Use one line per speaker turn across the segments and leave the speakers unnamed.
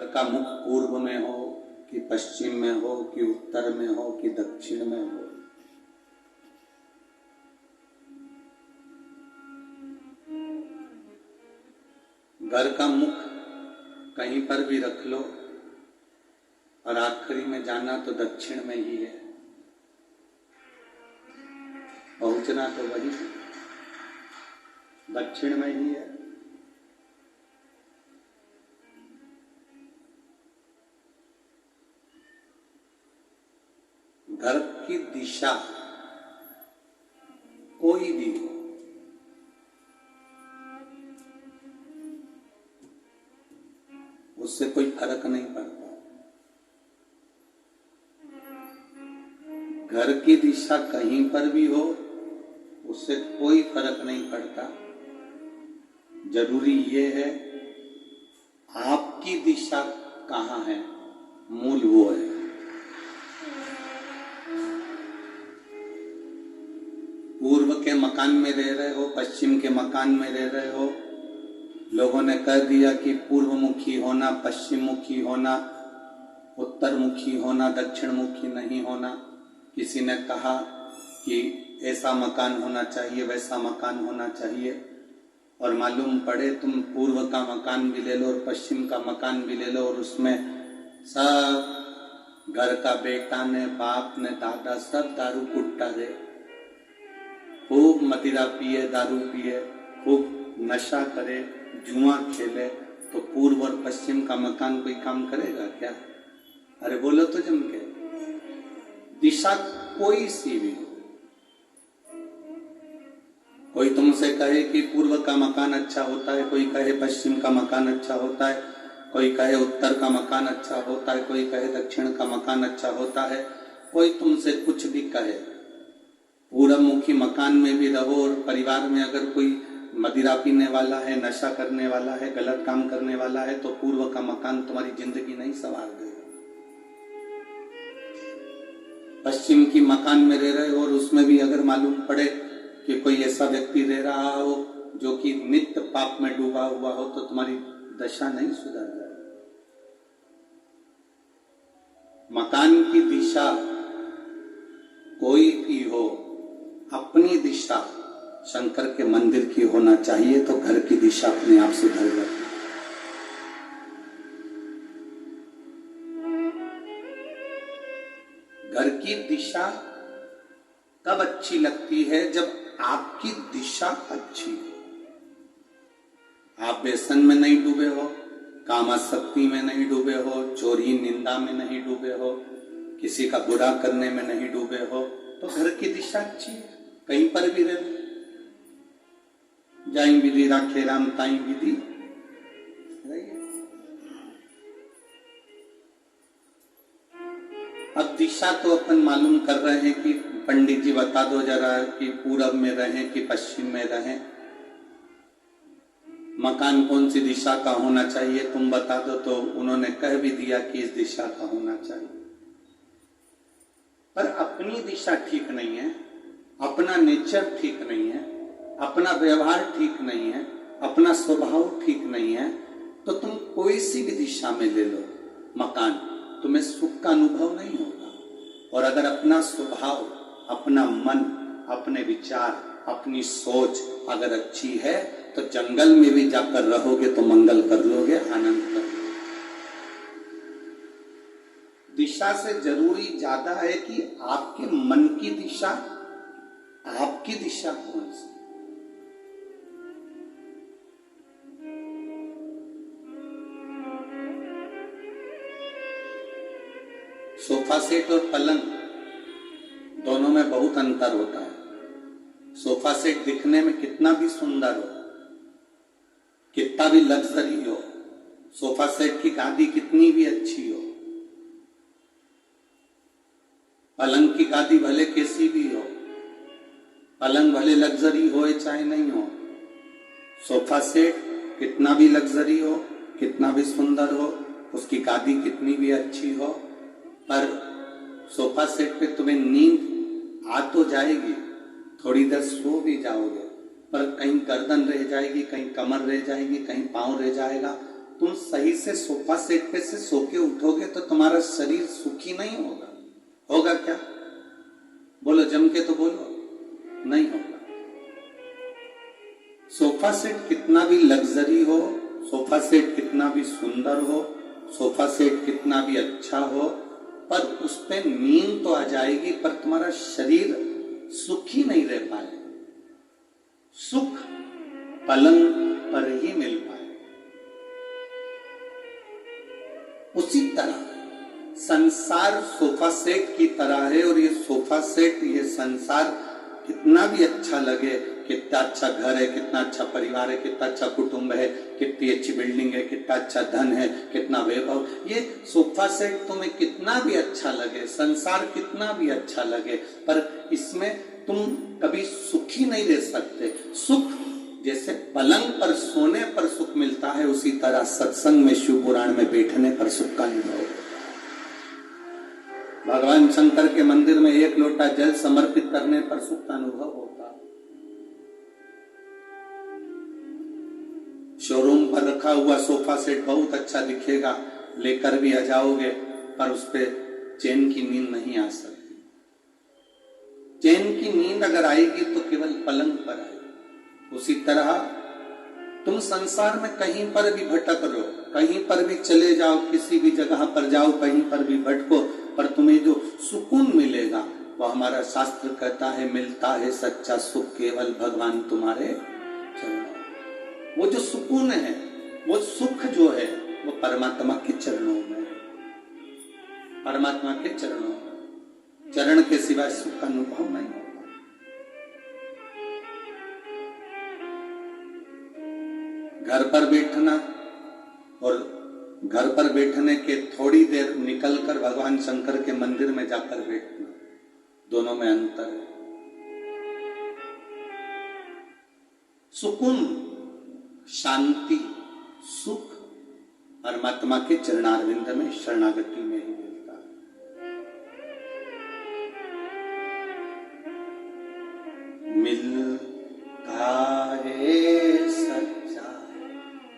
का मुख पूर्व में हो कि पश्चिम में हो कि उत्तर में हो कि दक्षिण में हो, घर का मुख कहीं पर भी रख लो और आखिरी में जाना तो दक्षिण में ही है, पहुंचना तो वही दक्षिण में ही है। घर की दिशा कोई भी हो, उससे कोई फर्क नहीं पड़ता। घर की दिशा कहीं पर भी हो, उससे कोई फर्क नहीं पड़ता। जरूरी ये है आपकी दिशा कहाँ है, मूल वो है। पूर्व के मकान में रह रहे हो, पश्चिम के मकान में रह रहे हो, लोगों ने कह दिया कि पूर्व मुखी होना, पश्चिम मुखी होना, उत्तर मुखी होना, दक्षिण मुखी नहीं होना। किसी ने कहा कि ऐसा मकान होना चाहिए, वैसा मकान होना चाहिए, और मालूम पड़े तुम पूर्व का मकान भी ले लो और पश्चिम का मकान भी ले लो और उसमें सब घर का बेटा ने, बाप ने, दादा सब दारू कुट्टा दे, खूब मदिरा पिए, दारू पिए, खूब नशा करे, जुआ खेले, तो पूर्व और पश्चिम का मकान कोई काम करेगा क्या? अरे बोलो तो जम के। दिशा कोई सी भी हो, कोई तुमसे कहे कि पूर्व का मकान अच्छा होता है, कोई कहे पश्चिम का मकान अच्छा होता है, कोई कहे उत्तर का मकान अच्छा होता है, कोई कहे दक्षिण का मकान अच्छा होता है, कोई तुमसे कुछ भी कहे, पूर्वमुखी मकान में भी रहो और परिवार में अगर कोई मदिरा पीने वाला है, नशा करने वाला है, गलत काम करने वाला है, तो पूर्व का मकान तुम्हारी जिंदगी नहीं संवार देगा। पश्चिम की मकान में रह रहे हो और उसमें भी अगर मालूम पड़े कि कोई ऐसा व्यक्ति रह रहा हो जो कि नित्य पाप में डूबा हुआ हो, तो तुम्हारी दशा नहीं सुधर जाएगी। मकान की दिशा कोई भी हो, अपनी दिशा शंकर के मंदिर की होना चाहिए, तो घर की दिशा अपने आप सुधर जाती है। घर की दिशा कब अच्छी लगती है? जब आपकी दिशा अच्छी हो, आप व्यसन में नहीं डूबे हो, कामासक्ति में नहीं डूबे हो, चोरी निंदा में नहीं डूबे हो, किसी का बुरा करने में नहीं डूबे हो, तो घर की दिशा अच्छी है। कहीं पर भी रहे, जाई विधि राखे राम ताई विधि। अब दिशा तो अपन मालूम कर रहे हैं कि पंडित जी बता दो जरा कि पूरब में रहें कि पश्चिम में रहें, मकान कौन सी दिशा का होना चाहिए तुम बता दो, तो उन्होंने कह भी दिया कि इस दिशा का होना चाहिए। पर अपनी दिशा ठीक नहीं है, अपना नेचर ठीक नहीं है, अपना व्यवहार ठीक नहीं है, अपना स्वभाव ठीक नहीं है, तो तुम कोई सी भी दिशा में ले लो मकान, तुम्हें सुख का अनुभव नहीं होगा। और अगर अपना स्वभाव, अपना मन, अपने विचार, अपनी सोच अगर अच्छी है, तो जंगल में भी जाकर रहोगे तो मंगल कर लोगे, आनंद कर लोगे। दिशा से जरूरी ज्यादा है कि आपके मन की दिशा, आपकी दिशा कौन सी। सोफा सेट और पलंग दोनों में बहुत अंतर होता है। सोफा सेट दिखने में कितना भी सुंदर हो, कितना भी लग्जरी हो, सोफा सेट की गादी कितनी भी अच्छी हो, पलंग की गादी भले कैसी भी हो, पलंग भले लग्जरी हो चाहे नहीं हो, सोफा सेट कितना भी लग्जरी हो, कितना भी सुंदर हो, उसकी गादी कितनी भी अच्छी हो, पर सोफा सेट पे तुम्हें नींद आ तो जाएगी, थोड़ी देर सो भी जाओगे, पर कहीं गर्दन रह जाएगी, कहीं कमर रह जाएगी, कहीं पांव रह जाएगा, तुम सही से सोफा सेट पे से सो के उठोगे तो तुम्हारा शरीर सुखी नहीं होगा। होगा क्या? बोलो, जम के तो बोलो, नहीं होगा। सोफा सेट कितना भी लग्जरी हो, सोफा सेट कितना भी सुंदर हो, सोफा सेट कितना भी अच्छा हो, पर उस पे नींद तो आ जाएगी, पर तुम्हारा शरीर सुखी नहीं रह पाए। सुख पलंग पर ही मिल पाए। उसी तरह संसार सोफा सेट की तरह है, और ये सोफा सेट, ये संसार कितना भी अच्छा लगे, कितना अच्छा घर है, कितना अच्छा परिवार है, कितना अच्छा कुटुंब है, कितनी अच्छी बिल्डिंग है, कितना अच्छा धन है, कितना वैभव, ये सोफा सेट तुम्हें कितना भी अच्छा लगे, संसार कितना भी अच्छा लगे, पर इसमें तुम कभी सुखी नहीं रह सकते। सुख जैसे पलंग पर सोने पर सुख मिलता है, उसी तरह सत्संग में, शिव पुराण में बैठने पर सुख का अनुभव होता है। भगवान शंकर के मंदिर में एक लोटा जल समर्पित करने पर सुख का अनुभव होता है। शोरूम पर रखा हुआ सोफा सेट बहुत अच्छा दिखेगा, लेकर भी आ जाओगे, पर उस पे चैन की नींद नहीं आ सकती। चैन की नींद अगर आएगी तो केवल पलंग पर आएगी। उसी तरह तुम संसार में कहीं पर भी भटक रहो, कहीं पर भी चले जाओ, किसी भी जगह पर जाओ, कहीं पर भी भटको, पर तुम्हें जो सुकून मिलेगा वो हमारा शास्त्र कहता है, मिलता है सच्चा सुख केवल भगवान तुम्हारे चरणों। वो जो सुकून है, वो सुख जो है, वो परमात्मा के चरणों में है। परमात्मा के चरणों में, चरण के सिवाय सुख का अनुभव नहीं होता। घर पर बैठना और घर पर बैठने के थोड़ी देर निकलकर भगवान शंकर के मंदिर में जाकर बैठना, दोनों में अंतर है। सुकून, शांति, सुख परमात्मा के चरणारविंद में, शरणागति में ही मिलता है। मिलता है सच्चा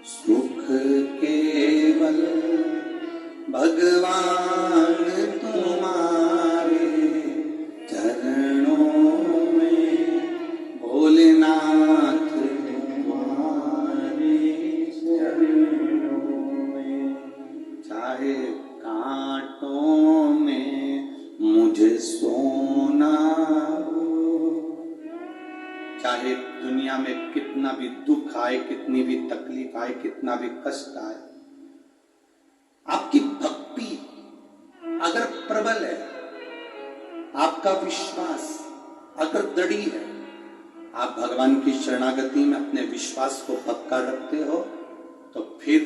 सुख केवल भगवान तुम्हारे चरणों में, भोलेनाथ तुम्हारे चरणों में। चाहे कांटों में मुझे सोना हो, चाहे दुनिया में कितना भी दुख आए, कितनी भी तकलीफ आए, कितना भी कष्ट आए, आपकी भक्ति अगर प्रबल है, आपका विश्वास अगर दृढ़ है, आप भगवान की शरणागति में अपने विश्वास को पक्का रखते हो, तो फिर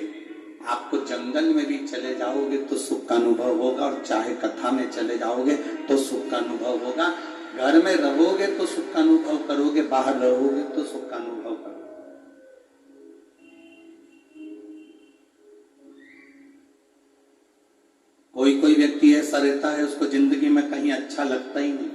आपको जंगल में भी चले जाओगे तो सुख का अनुभव होगा, और चाहे कथा में चले जाओगे तो सुख का अनुभव होगा। घर में रहोगे तो सुख का अनुभव करोगे, बाहर रहोगे तो सुख का अनुभव करोगे। कोई कोई व्यक्ति ऐसा रहता है, उसको जिंदगी में कहीं अच्छा लगता ही नहीं।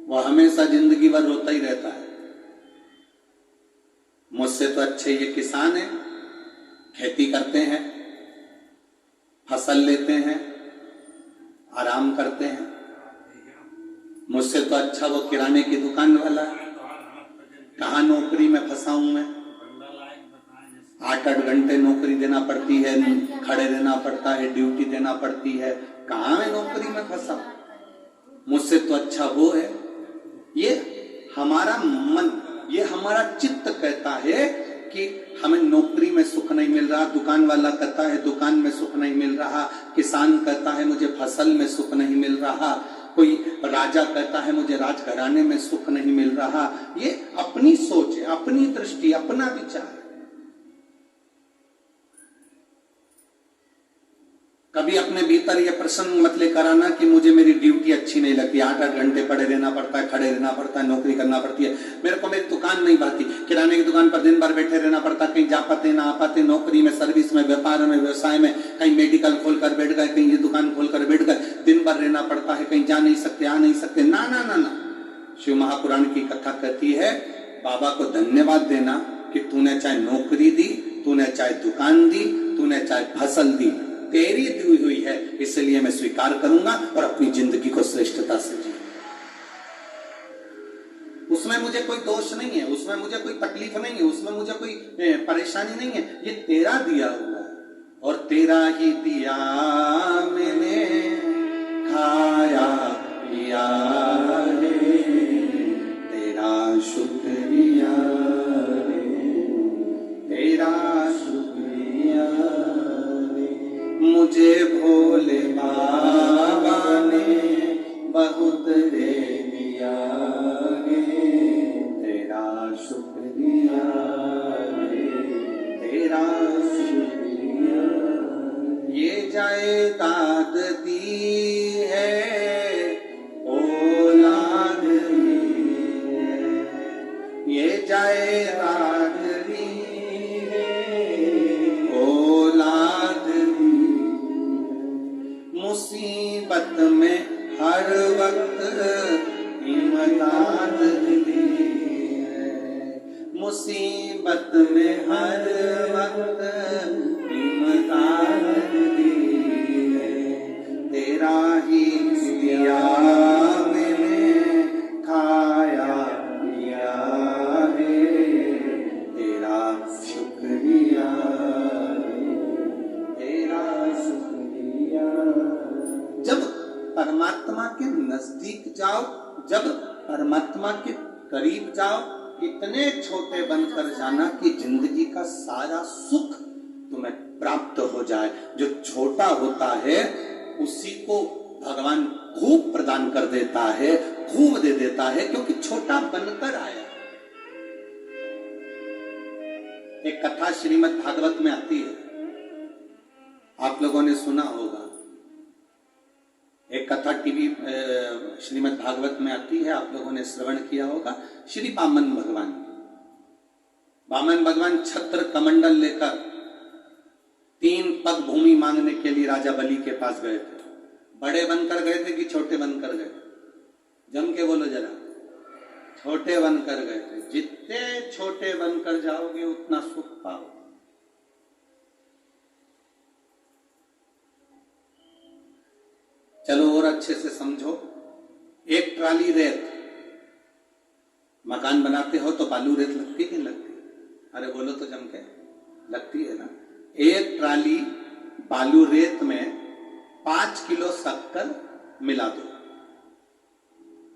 वो हमेशा जिंदगी भर रोता ही रहता है। मुझसे तो अच्छे ये किसान है, खेती करते हैं, फसल लेते हैं, आराम करते हैं। मुझसे तो अच्छा वो किराने की दुकान वाला है। कहाँ नौकरी में फंसा हूं मैं, 8-8 घंटे नौकरी देना पड़ती है, खड़े रहना पड़ता है, ड्यूटी देना पड़ती है, कहाँ मैं नौकरी में फंसा। मुझसे तो अच्छा वो है। ये हमारा मन, ये हमारा चित्त कहता है कि हमें नौकरी में सुख नहीं मिल रहा, दुकान वाला कहता है दुकान में सुख नहीं मिल रहा, किसान कहता है मुझे फसल में सुख नहीं मिल रहा, कोई राजा कहता है मुझे राजघराने में सुख नहीं मिल रहा। ये अपनी सोच है, अपनी दृष्टि, अपना विचार है। कभी अपने भीतर ये प्रश्न मत लेकर आना कि मुझे मेरी ड्यूटी अच्छी नहीं लगती, 8-8 घंटे पड़े रहना पड़ता है, खड़े रहना पड़ता है, नौकरी करना पड़ती है, मेरे को मेरी दुकान नहीं भाती, किराने की दुकान पर दिन भर बैठे रहना पड़ता, कहीं जा पाते ना आ पाते, नौकरी में, सर्विस में, व्यापार में, व्यवसाय में, कहीं मेडिकल खोलकर बैठ गए, कहीं ये दुकान खोलकर बैठ गए, दिन भर रहना पड़ता है, कहीं जा नहीं सकते, आ नहीं सकते। ना ना ना ना, शिव महापुराण की कथा कहती है, बाबा को धन्यवाद देना कि तूने चाहे नौकरी दी, तूने चाहे दुकान दी, तूने चाहे फसल दी, तेरी दी हुई है, इसलिए मैं स्वीकार करूंगा और अपनी जिंदगी को श्रेष्ठता से जी। उसमें मुझे कोई दोष नहीं है, उसमें मुझे कोई तकलीफ नहीं है, उसमें मुझे कोई परेशानी नहीं है, ये तेरा दिया हुआ है और तेरा ही दिया मैंने खाया पिया रे, तेरा शुक्रिया रे, तेरा शुक्रिया रे, मुझे भोले बाबा ने बहुत दे दिया रे, तेरा शुक्रिया रे, तेरा शुक्रिया। ये जायदाद दी है औलाद दी है, ये जायदाद दी है औलाद दी, मुसीबत में हर वक्त इमदाद दी है, मुसीबत में हर वक्त इमदाद दी है, तेरा ही दिया मैंने खाया पिया है, तेरा शुक्रिया है, तेरा शुक्रिया। जब परमात्मा के नजदीक जाओ, जब परमात्मा के करीब जाओ, इतने छोटे बनकर जाना कि जिंदगी का सारा सुख तुम्हें प्राप्त हो जाए। जो छोटा होता है उसी को भगवान खूब प्रदान कर देता है, खूब दे देता है, क्योंकि छोटा बनकर आया। एक कथा श्रीमद् भागवत में आती है, आप लोगों ने सुना होगा। एक कथा टीवी श्रीमद् भागवत में आती है, आप लोगों ने श्रवण किया होगा। श्री वामन भगवान छत्र कमंडल लेकर 3 पग भूमि मांगने के लिए राजा बलि के पास गए थे। बड़े बनकर गए थे कि छोटे बनकर गए? जम के बोलो जरा। छोटे बनकर गए थे। जितने छोटे बनकर जाओगे उतना सुख पाओगे। चलो और अच्छे से समझो। एक ट्राली रेत, मकान बनाते हो तो बालू रेत लगती कि नहीं लगती? अरे बोलो तो जम के, लगती है ना। एक ट्राली बालू रेत में 5 किलो शक्कर मिला दो,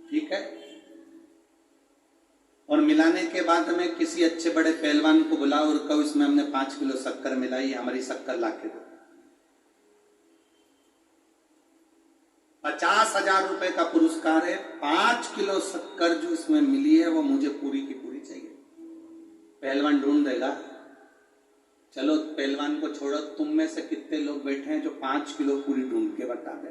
ठीक है? और मिलाने के बाद में किसी अच्छे बड़े पहलवान को बुलाओ और कहो इसमें हमने 5 किलो शक्कर मिलाई, हमारी शक्कर लाके दो। 50,000 रुपए का पुरस्कार है। 5 किलो शक्कर जो इसमें मिली है वो मुझे पूरी की पूरी चाहिए। पहलवान ढूंढ देगा। चलो पहलवान को छोड़ो, तुम में से कितने लोग बैठे हैं जो 5 किलो पूरी ढूंढ के बता दे?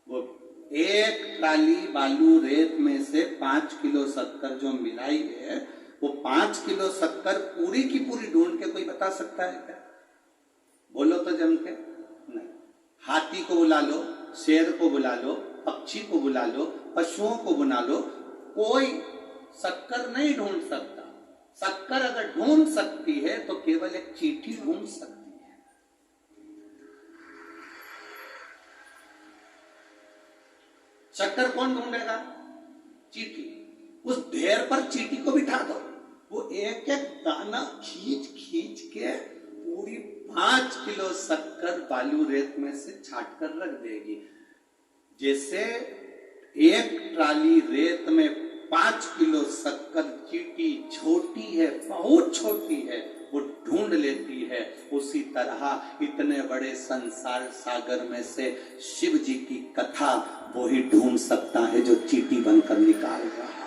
वो एक ट्राली बालू रेत में से 5 किलो शक्कर जो मिलाई है, वो 5 किलो शक्कर पूरी की पूरी ढूंढ के कोई बता सकता है क्या? बोलो तो जम के। नहीं। हाथी को बुला लो, शेर को बुला लो, पक्षी को बुला लो, पशुओं को बुला लो, कोई शक्कर नहीं ढूंढ सकता। शक्कर अगर ढूंढ सकती है तो केवल एक चींटी ढूंढ सकती है। शक्कर कौन ढूंढेगा? चींटी। उस ढेर पर चींटी को बिठा दो, वो एक एक दाना खींच खींच के पूरी 5 किलो शक्कर बालू रेत में से छाट कर रख देगी। जैसे एक ट्राली रेत में 5 किलो शक्कर चींटी छोटी है, बहुत छोटी है, वो ढूंढ लेती है, उसी तरह इतने बड़े संसार सागर में से शिव जी की कथा वो ही ढूंढ सकता है जो चींटी बनकर निकाल रहा है।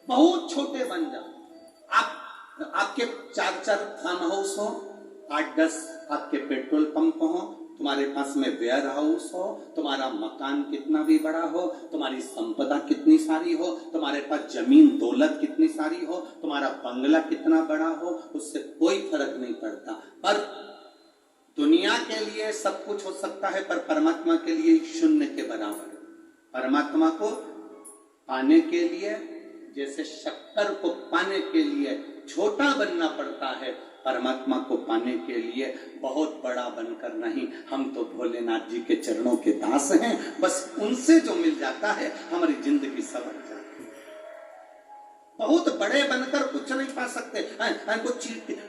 बहुत छोटे बन जाओ। आपके 4-4 फार्म हाउस हो, 8-10 आपके पेट्रोल पंप हो, तुम्हारे पास में वेयर हाउस हो, तुम्हारा मकान कितना भी बड़ा हो, तुम्हारी संपदा कितनी सारी हो, तुम्हारे पास जमीन दौलत कितनी सारी हो, तुम्हारा बंगला कितना बड़ा हो, उससे कोई फर्क नहीं पड़ता। पर दुनिया के लिए सब कुछ हो सकता है, पर परमात्मा के लिए शून्य के बराबर। परमात्मा को पाने के लिए जैसे शक्कर को पाने के लिए छोटा बनना पड़ता है, परमात्मा को पाने के लिए बहुत बड़ा बनकर नहीं। हम तो भोलेनाथ जी के चरणों के दास हैं, बस उनसे जो मिल जाता है हमारी जिंदगी संवर जाती है। बहुत बड़े बनकर कुछ नहीं पा सकते।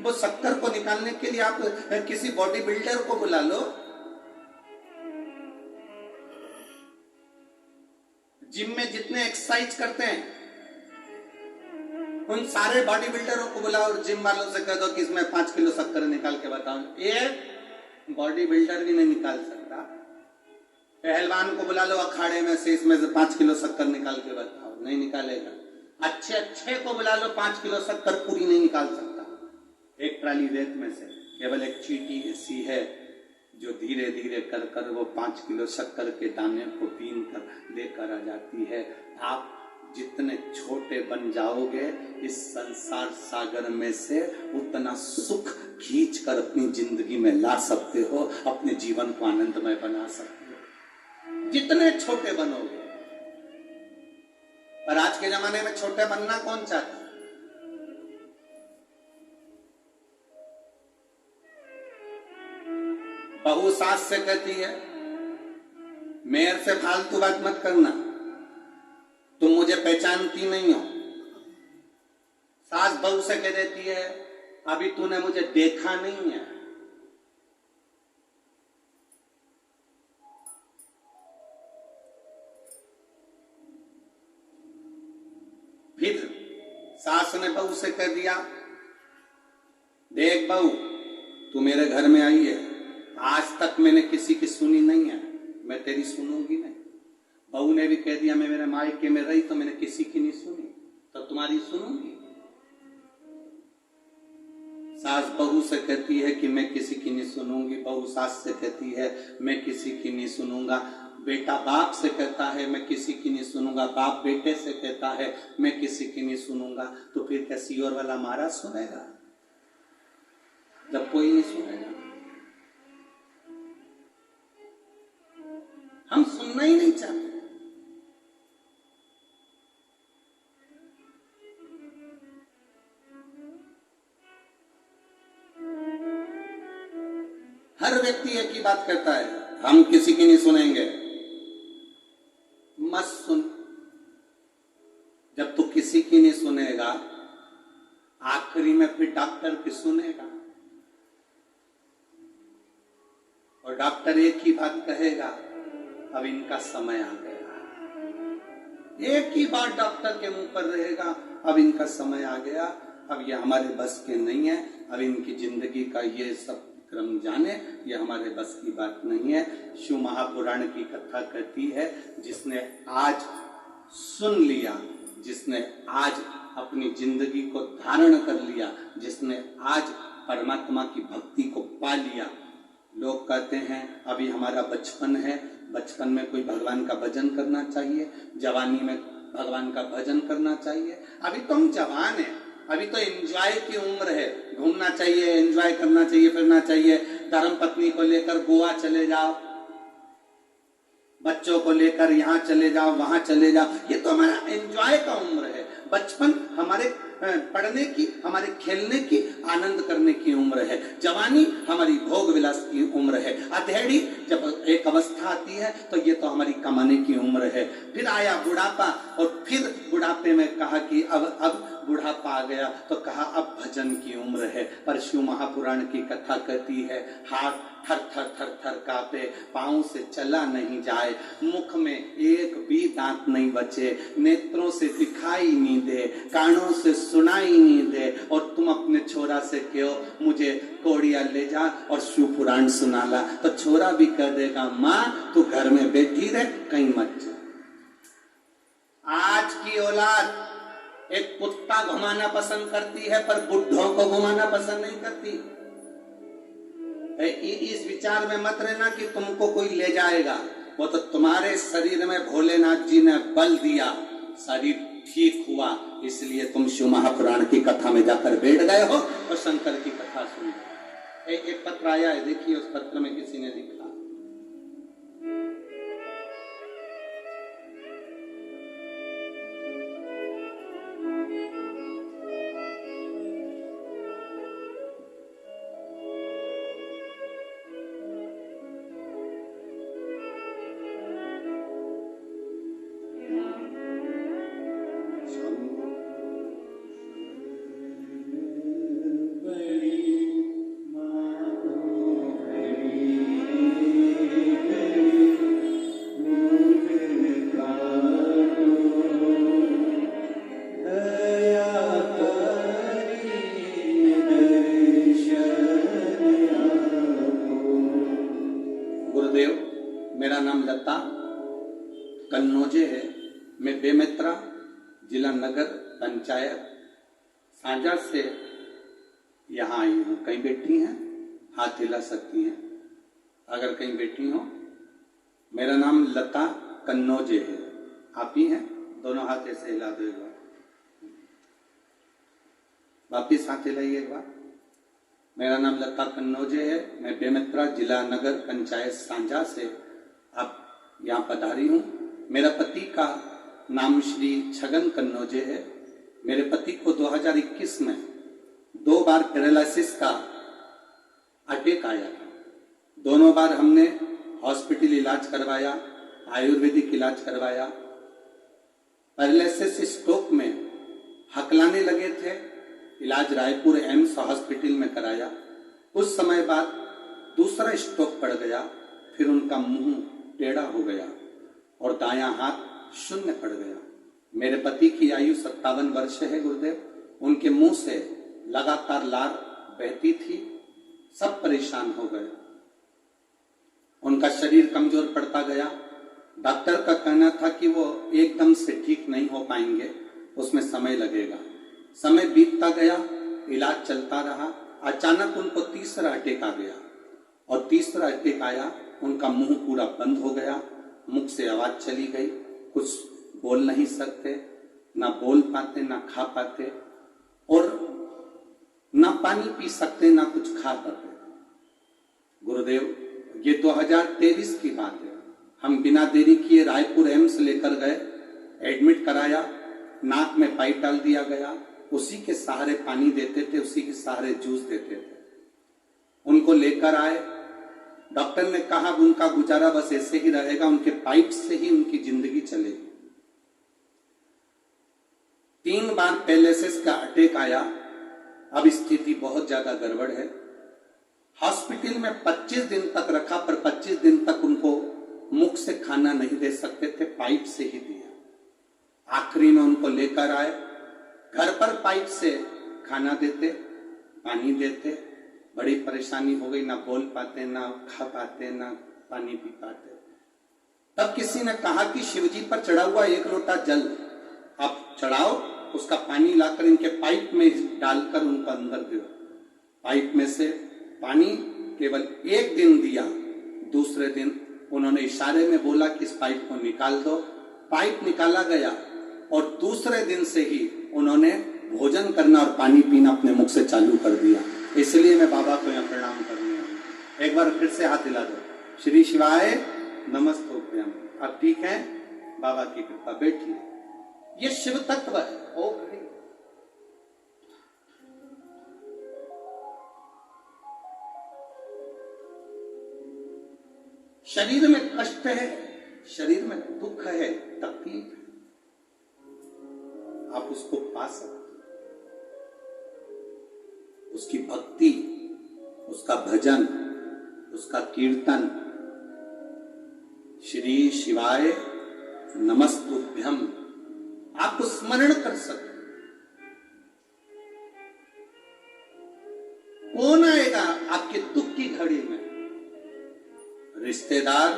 वो शक्कर को निकालने के लिए आप किसी बॉडी बिल्डर को बुला लो, जिम में जितने एक्सरसाइज करते हैं उन सारे बॉडी बिल्डरों को बुलाओ और जिम वालों से कह दो कि इसमें 5 किलो शक्कर निकाल के बताओ, एक बॉडी बिल्डर भी नहीं निकाल सकता। पहलवान को बुला लो अखाड़े में से, इसमें से 5 किलो शक्कर निकाल के बताओ, नहीं निकालेगा। अच्छे को बुला लो, 5 किलो शक्कर पूरी नहीं निकाल सकता। एक ट्राली रेत में से केवल एक चींटी ऐसी है जो धीरे धीरे कर कर वो 5 किलो शक्कर के दाने को बीन कर लेकर आ जाती है। आप जितने छोटे बन जाओगे इस संसार सागर में से, उतना सुख खींच कर अपनी जिंदगी में ला सकते हो, अपने जीवन को आनंदमय बना सकते हो जितने छोटे बनोगे। पर आज के जमाने में छोटे बनना कौन चाहता? बहू सास से कहती है मेरे से फालतू बात मत करना, तुम मुझे पहचानती नहीं हो। सास बहू से कह देती है अभी तूने मुझे देखा नहीं है। फिर सास ने बहू से कह दिया देख बहू तू मेरे घर में आई है, आज तक मैंने किसी की सुनी नहीं है, मैं तेरी सुनूंगी नहीं। बहू ने भी कह दिया मैं मेरे मायके में रही तो मैंने किसी की नहीं सुनी, तो तुम्हारी सुनूंगी। सास बहू से कहती है कि मैं किसी की नहीं सुनूंगी, बहू सास से कहती है मैं किसी की नहीं सुनूंगा। बेटा बाप से कहता है मैं किसी की नहीं सुनूंगा, बाप बेटे से कहता है मैं किसी की नहीं सुनूंगा। तो फिर क्या सियोर वाला महाराज सुनेगा जब कोई नहीं सुनेगा? हम सुनना ही नहीं चाहते। हर व्यक्ति एक ही बात कहता है हम किसी की नहीं सुनेंगे। मत सुन। जब तू किसी की नहीं सुनेगा आखिरी में फिर डॉक्टर की सुनेगा, और डॉक्टर एक ही बात कहेगा अब इनका समय आ गया। एक ही बात डॉक्टर के मुंह पर रहेगा अब इनका समय आ गया, अब ये हमारे बस के नहीं है, अब इनकी जिंदगी का ये सब क्रम जाने, ये हमारे बस की बात नहीं है। शिव महापुराण की कथा कहती है जिसने आज सुन लिया, जिसने आज अपनी जिंदगी को धारण कर लिया, जिसने आज परमात्मा की भक्ति को पा लिया। लोग कहते हैं अभी हमारा बचपन है, बचपन में कोई भगवान का भजन करना चाहिए, जवानी में भगवान का भजन करना चाहिए। अभी तो हम जवान हैं, अभी तो एंजॉय की उम्र है, घूमना चाहिए, एंजॉय करना चाहिए, फिरना चाहिए। धर्म पत्नी को लेकर गोवा चले जाओ, बच्चों को लेकर यहाँ चले जाओ, वहां चले जाओ, ये तो हमारा एंजॉय का उम्र है। बचपन हमारे पढ़ने की, हमारे खेलने की, आनंद करने की उम्र है। जवानी हमारी भोग विलास की उम्र है। अधेड़ी जब एक अवस्था आती है तो ये तो हमारी कमाने की उम्र है। फिर आया बुढ़ापा, और फिर बुढ़ापे में कहा कि अब बुढ़ापा आ गया तो कहा अब भजन की उम्र है। पर शिव महापुराण की कथा कहती है हाथ थर थर थर थर कांपे, पांव से चला नहीं जाए, मुख में एक भी दांत नहीं बचे, नेत्रों से दिखाई नहीं दे, कानों से सुनाई नहीं दे, और तुम अपने छोरा से कहो मुझे कोड़िया ले जा और शिव पुराण सुना ला, तो छोरा भी कह देगा माँ तू घर में बैठी रहे, कहीं मत जा। आज की औलाद एक कुत्ता घुमाना पसंद करती है पर बुढ़ों को घुमाना पसंद नहीं करती। इस विचार में मत रहना कि तुमको कोई ले जाएगा, वो तो तुम्हारे शरीर में भोलेनाथ जी ने बल दिया, शरीर ठीक हुआ, इसलिए तुम शिव महापुराण की कथा में जाकर बैठ गए हो और शंकर की कथा सुन। एक पत्र आया है, देखिए उस पत्र में किसी ने लिखा, गुरुदेव मेरा नाम लता कन्नौजे है, मैं बेमेत्रा जिला नगर पंचायत सांझा से यहाँ आई हूँ। कहीं बैठी हैं हाथ हिला सकती हैं अगर कहीं बैठी हो। मेरा नाम लता कन्नौजे है, आप ही हैं? दोनों हाथ ऐसे हिला दो एक बार, वापिस हाथ हिलाइए एक बार। मेरा नाम लता कन्नौजे है, मैं बेमेत्रा जिला नगर पंचायत सांझा से अब यहाँ पधारी हूँ। मेरा पति का नाम श्री छगन कन्नौजे है। मेरे पति को 2021 में 2 बार पैरालिसिस का अटैक आया था। दोनों बार हमने हॉस्पिटल इलाज करवाया, आयुर्वेदिक इलाज करवाया। पैरालिसिस स्ट्रोक में हकलाने लगे थे, इलाज रायपुर एम्स हॉस्पिटल में कराया। कुछ समय बाद दूसरा स्ट्रोक पड़ गया, फिर उनका मुंह टेढ़ा हो गया और दायां हाथ शून्य पड़ गया। मेरे पति की आयु 57 वर्ष है गुरुदेव। उनके मुंह से लगातार लार बहती थी, सब परेशान हो गए। उनका शरीर कमजोर पड़ता गया। डॉक्टर का कहना था कि वो एकदम से ठीक नहीं हो पाएंगे, उसमें समय लगेगा। समय बीतता गया, इलाज चलता रहा। अचानक उनको तीसरा अटैक आ गया और तीसरा अटैक आया, उनका मुंह पूरा बंद हो गया, मुख से आवाज चली गई, कुछ बोल नहीं सकते, ना बोल पाते ना खा पाते और ना पानी पी सकते ना कुछ खा पाते। गुरुदेव ये 2023 की बात है। हम बिना देरी किए रायपुर एम्स लेकर गए, एडमिट कराया, नाक में पाइप डाल दिया गया, उसी के सहारे पानी देते थे, उसी के सहारे जूस देते थे। उनको लेकर आए, डॉक्टर ने कहा उनका गुजारा बस ऐसे ही रहेगा, उनके पाइप से ही उनकी जिंदगी चलेगी। 3 बार पैरालिसिस का अटैक आया, अब स्थिति बहुत ज्यादा गड़बड़ है। हॉस्पिटल में 25 दिन तक रखा, पर 25 दिन तक उनको मुख से खाना नहीं दे सकते थे, पाइप से ही दिया। आखिरी में उनको लेकर आए, घर पर पाइप से खाना देते, पानी देते। बड़ी परेशानी हो गई, ना बोल पाते ना खा पाते ना पानी पी पाते। तब किसी ने कहा कि शिवजी पर चढ़ा हुआ 1 लोटा जल आप चढ़ाओ, उसका पानी लाकर इनके पाइप में डालकर उनको अंदर दो। पाइप में से पानी केवल 1 दिन दिया, दूसरे दिन उन्होंने इशारे में बोला कि इस पाइप को निकाल दो। पाइप निकाला गया और दूसरे दिन से ही उन्होंने भोजन करना और पानी पीना अपने मुख से चालू कर दिया। इसलिए मैं बाबा को यहाँ प्रणाम करने आया। एक बार फिर से हाथ हिला दो। श्री शिवाय नमस्तोभ्यम। आप ठीक हैं? बाबा की कृपा। बैठिए। ये शिव तत्व है। ओ खड़ी। शरीर में कष्ट है, शरीर में दुख है, तकलीफ है, आप उसको पा सकते। उसकी भक्ति, उसका भजन, उसका कीर्तन, श्री शिवाय नमस्तुभ्यम, आप स्मरण कर सकते। कौन आएगा आपके दुख की घड़ी में? रिश्तेदार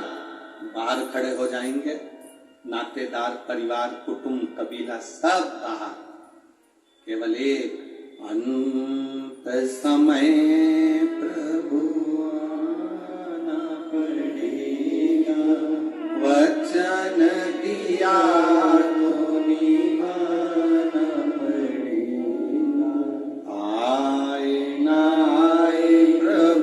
बाहर खड़े हो जाएंगे, नातेदार, परिवार, कुटुंब, कबीला सब बाहर। केवल एक अंत समय प्रभु आना पड़ेगा, वचन दिया तो निभाना पड़ेगा। आए ना आए प्रभु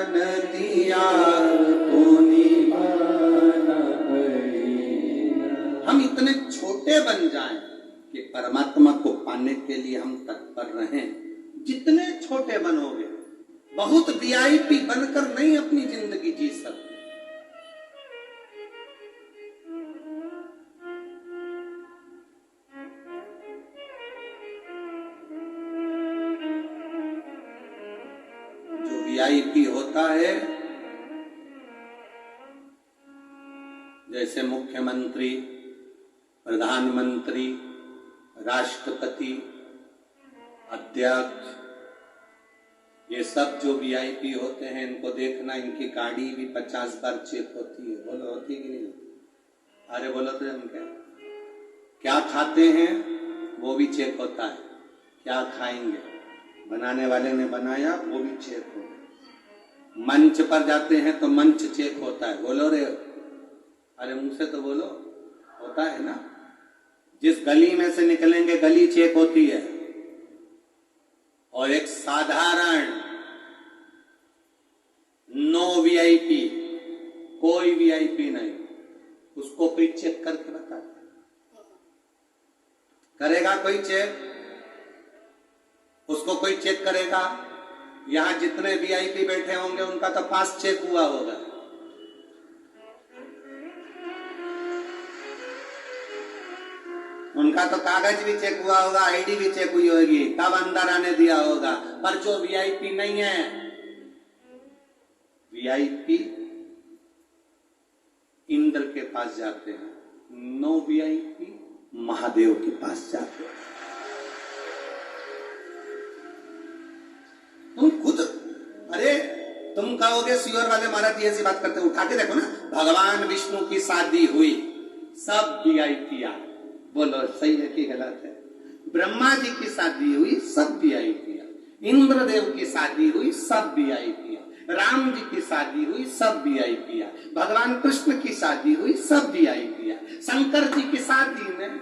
दान दिया तो निभाना पड़ेगा। हम इतने छोटे बन जाएं कि परमात्मा को पाने के लिए हम तत्पर रहें। जितने छोटे बनोगे, बहुत वीआईपी बनकर नहीं अपनी जिंदगी जी सकते। जो वीआईपी होता है, जैसे मुख्यमंत्री, प्रधानमंत्री, राष्ट्रपति, अध्यक्ष, ये सब जो वीआईपी होते हैं, इनको देखना, इनकी गाड़ी भी 50 बार चेक होती है। बोलो होती है कि नहीं होती? अरे बोलो तो हम क्या खाते हैं वो भी चेक होता है। क्या खाएंगे, बनाने वाले ने बनाया वो भी चेक होगा। मंच पर जाते हैं तो मंच चेक होता है। बोलो रे, अरे मुंह से तो बोलो, होता है ना। जिस गली में से निकलेंगे गली चेक होती है। और एक साधारण नो वीआईपी, कोई वीआईपी नहीं, उसको कोई चेक करके बता करेगा? कोई चेक? उसको कोई चेक करेगा? यहां जितने वीआईपी बैठे होंगे उनका तो पास चेक हुआ होगा। उनका तो कागज भी चेक हुआ होगा, आईडी भी चेक हुई होगी, तब अंदर आने दिया होगा। पर जो वीआईपी नहीं है, वीआईपी इंद्र के पास जाते हैं, नो वीआईपी महादेव के पास जाते हैं। तुम खुद, अरे तुम कहोगे श्योर वाले महाराज जी ऐसी बात करते, उठा के देखो ना, भगवान विष्णु की शादी हुई, सब वीआईपी आए। बोलो सही है कि गलत है? ब्रह्मा जी की शादी हुई, सब वीआईपी आए। इंद्रदेव की शादी हुई, सब वीआईपी आए। राम जी की शादी हुई, सब वीआईपी आए। भगवान कृष्ण की शादी हुई, सब वीआईपी आए। शंकर जी की शादी में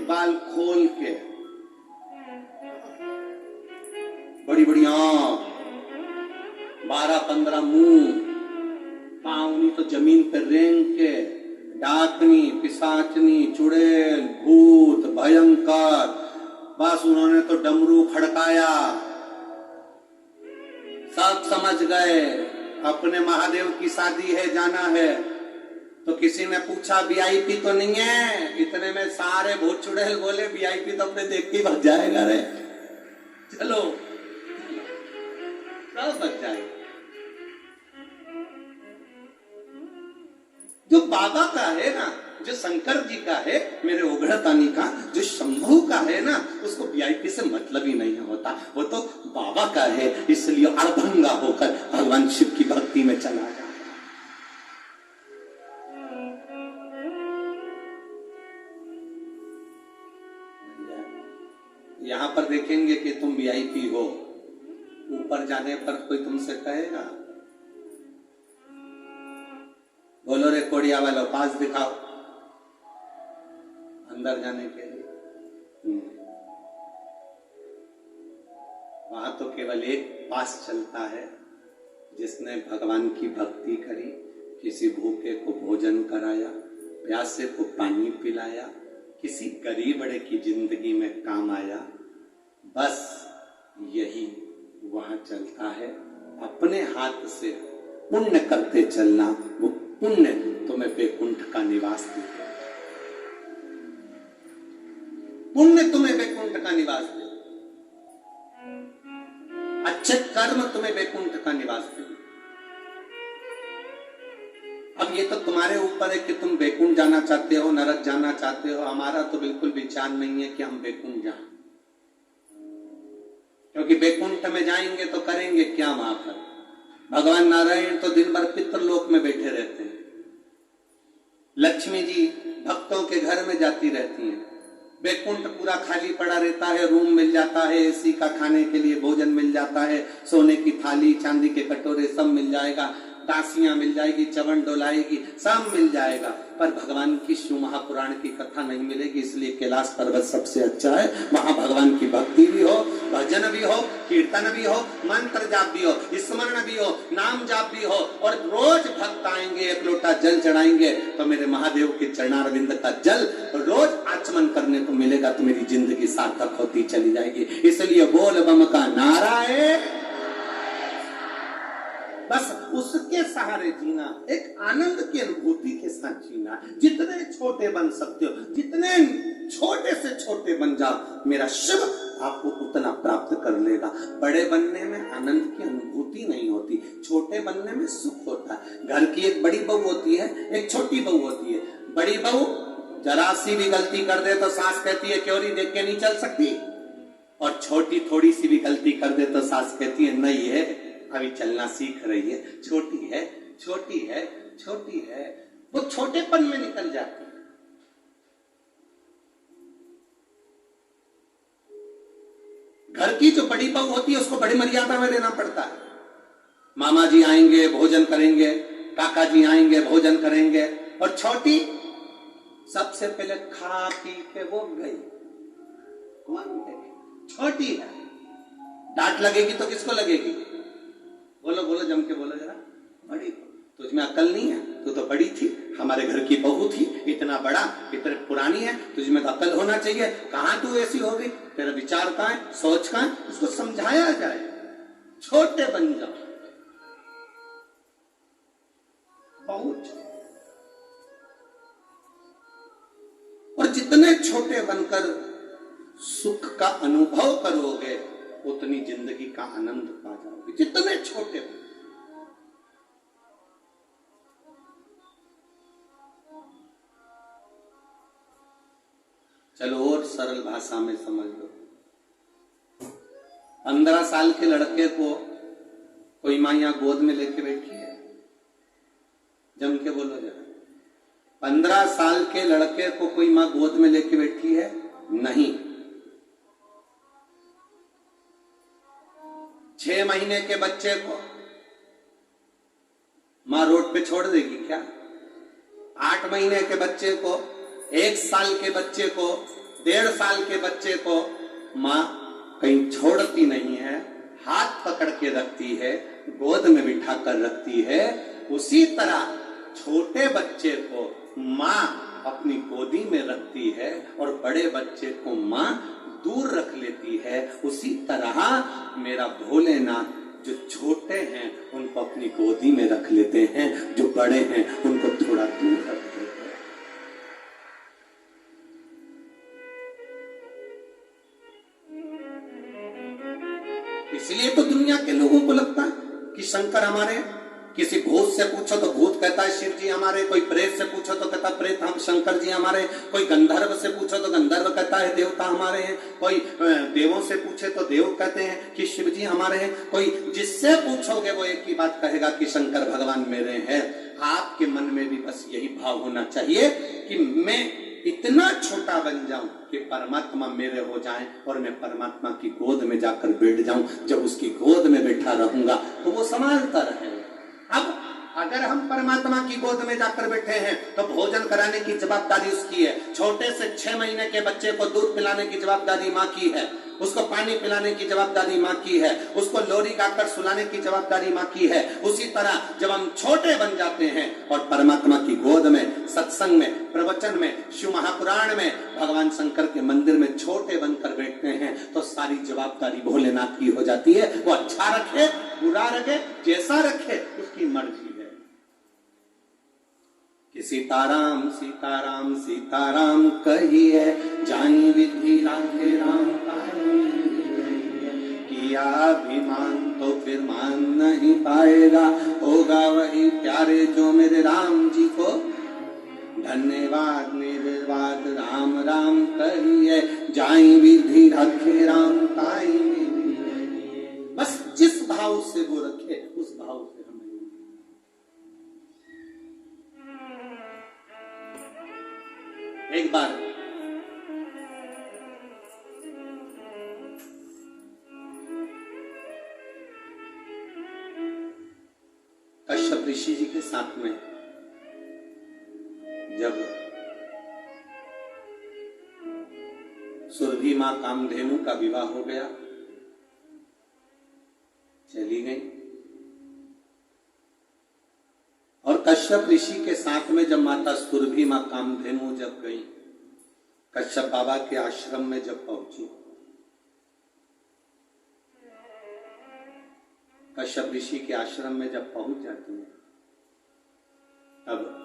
बाल खोल के, बड़ी बड़ी आंख, 12-15 मुंह, पावनी तो जमीन पर रेंग के, डाकनी, पिशाचनी, चुड़ैल, भूत, भयंकर, बस उन्होंने तो डमरू खड़काया, सब समझ गए अपने महादेव की शादी है, जाना है। तो किसी ने पूछा वीआईपी तो नहीं है? इतने में सारे भूत चुड़ैल बोले वीआईपी तो अपने देख के बच जाएगा रे, चलो सब बच जाएगा। जो बाबा का है ना, जो शंकर जी का है, मेरे उग्रतानी का, जो शंभू का है ना, उसको वीआईपी से मतलब ही नहीं होता। वो तो बाबा का है, इसलिए अड़भंगा होकर भगवान शिव की भक्ति में चला जाता। यहां पर देखेंगे कि तुम वीआईपी हो, ऊपर जाने पर कोई तुमसे कहेगा, बोलो रे कोड़िया वालों पास दिखाओ अंदर जाने के लिए। वहां तो केवल एक पास चलता है, जिसने भगवान की भक्ति करी, किसी भूखे को भोजन कराया, प्यासे को पानी पिलाया, किसी गरीबड़े की जिंदगी में काम आया, बस यही वहां चलता है। अपने हाथ से पुण्य करते चलना, वो पुण्य तुम्हें वैकुंठ का निवास देगा। पुण्य तुम्हें वैकुंठ का निवास दे, अच्छे कर्म तुम्हें वैकुंठ का निवास दे। अब ये तो तुम्हारे ऊपर है कि तुम वैकुंठ जाना चाहते हो, नरक जाना चाहते हो। हमारा तो बिल्कुल विचार नहीं है कि हम वैकुंठ जाएं, क्योंकि वैकुंठ में जाएंगे तो करेंगे क्या वहां पर? भगवान नारायण तो दिन भर पितृलोक में बैठे रहते हैं, लक्ष्मी जी भक्तों के घर में जाती रहती हैं, वैकुंठ पूरा खाली पड़ा रहता है, रूम मिल जाता है, एसी का, खाने के लिए भोजन मिल जाता है, सोने की थाली, चांदी के कटोरे सब मिल जाएगा, दासियां मिल जाएगी, चवन डोलाएगी, सब मिल जाएगा। पर भगवान की शिव महापुराण की कथा नहीं मिलेगी। इसलिए कैलाश पर्वत सबसे अच्छा है। वहां भगवान की भक्ति भी हो, भजन भी हो, कीर्तन भी हो, मंत्र जाप भी हो, स्मरण भी हो, नाम जाप भी हो, और रोज भक्त आएंगे, एक लोटा जल चढ़ाएंगे तो मेरे महादेव के चरणारविंद का जल रोज आचमन करने को मिलेगा, तो मेरी जिंदगी सार्थक होती चली जाएगी। इसलिए बोल बम का नारा है, बस उसके सहारे जीना, एक आनंद की अनुभूति के साथ जीना। जितने छोटे बन सकते हो, जितने छोटे से छोटे बन जाओ, मेरा शिव आपको उतना प्राप्त कर लेगा। बड़े बनने में आनंद की अनुभूति नहीं होती, छोटे बनने में सुख होता है। घर की एक बड़ी बहू होती है, एक छोटी बहू होती है। बड़ी बहू जरा सी भी गलती कर दे तो सास कहती है क्योरी देख के नहीं चल सकती, और छोटी थोड़ी सी भी गलती कर दे तो सास कहती है नहीं है, अभी चलना सीख रही है, छोटी है, छोटी है, छोटी है। वो छोटेपन में निकल जाती है। घर की जो बड़ी बहू होती है उसको बड़ी मर्यादा में रहना पड़ता है। मामा जी आएंगे भोजन करेंगे, काका जी आएंगे भोजन करेंगे, और छोटी सबसे पहले खा पी के वो गई। कौन गई? छोटी है। डांट लगेगी तो किसको लगेगी? बोलो बोलो, जम के बोलो जरा। बड़ी, तुझमें अकल नहीं है, तू तो बड़ी थी, हमारे घर की बहू थी, इतना बड़ा, इतनी पुरानी है, तुझमें तो अकल होना चाहिए, कहां तू ऐसी हो गई, तेरा विचार कहां है, सोच कहां है, उसको समझाया जाए। छोटे बन जाओ, बहुत। और जितने छोटे बनकर सुख का अनुभव करोगे, उतनी जिंदगी का आनंद पा जाओगे। जितने छोटे बन, चलो और सरल भाषा में समझ लो। 15 साल के लड़के को कोई माँ यहाँ गोद में लेके बैठी है, जम के बोलो जरा। 15 साल के लड़के को कोई माँ गोद में लेके बैठी है? नहीं। 6 महीने के बच्चे को माँ रोड पे छोड़ देगी क्या? 8 महीने के बच्चे को, 1 साल के बच्चे को, 1.5 साल के बच्चे को माँ कहीं छोड़ती नहीं है, हाथ पकड़ के रखती है, गोद में बिठा कर रखती है। उसी तरह छोटे बच्चे को माँ अपनी गोदी में रखती है और बड़े बच्चे को माँ दूर रख लेती है। उसी तरह मेरा भोलेनाथ जो छोटे हैं उनको अपनी गोदी में रख लेते हैं, जो बड़े हैं उनको थोड़ा दूर रखते हैं। इसलिए तो दुनिया के लोगों को लगता है कि शंकर हमारे, किसी भूत से पूछो तो भूत कहता है शिव जी हमारे, कोई प्रेत से पूछो तो कहता प्रेत हम शंकर जी हमारे, कोई गंधर्व से पूछो तो गंधर्व कहता है देवता हमारे हैं, कोई देवों से पूछे तो देव कहते हैं कि शिव जी हमारे हैं, कोई जिससे पूछोगे वो एक ही बात कहेगा कि शंकर भगवान मेरे हैं। आपके मन में भी बस यही भाव होना चाहिए कि मैं इतना छोटा बन जाऊं कि परमात्मा मेरे हो जाएं और मैं परमात्मा की गोद में जाकर बैठ जाऊं। जब उसकी गोद में बैठा रहूंगा तो वो संभालता रहेगा। अब अगर हम परमात्मा की गोद में जाकर बैठे हैं तो भोजन कराने की जवाबदारी उसकी है। छोटे से 6 महीने के बच्चे को दूध पिलाने की जवाबदारी माँ की है, उसको पानी पिलाने की जवाबदारी माँ की है, उसको लोरी गाकर सुलाने की जवाबदारी माँ की है। उसी तरह जब हम छोटे बन जाते हैं और परमात्मा की गोद में, सत्संग में, प्रवचन में, शिव महापुराण में, भगवान शंकर के मंदिर में छोटे बनकर बैठते हैं तो सारी जवाबदारी भोलेनाथ की हो जाती है। वो अच्छा रखे, बुरा रखे, जैसा रखे उसकी मर्जी है। कि सीताराम सीताराम सीताराम कहिए, जानी विधि राखे राम किया अभिमान तो फिर मान नहीं पाएगा, होगा वही प्यारे जो मेरे राम जी को। धन्यवाद निर्वाद राम राम कहिए, जाई विधि रखे राम ताई। बस जिस भाव से वो रखे उस भाव से हम एक बार कश्यप ऋषि जी के साथ में जब सुरभि मां कामधेनु का विवाह हो गया, चली गई। और कश्यप ऋषि के साथ में जब माता सुरभि मां कामधेनु जब गई, कश्यप बाबा के आश्रम में जब पहुंची, कश्यप ऋषि के आश्रम में जब पहुंच जाती है, तब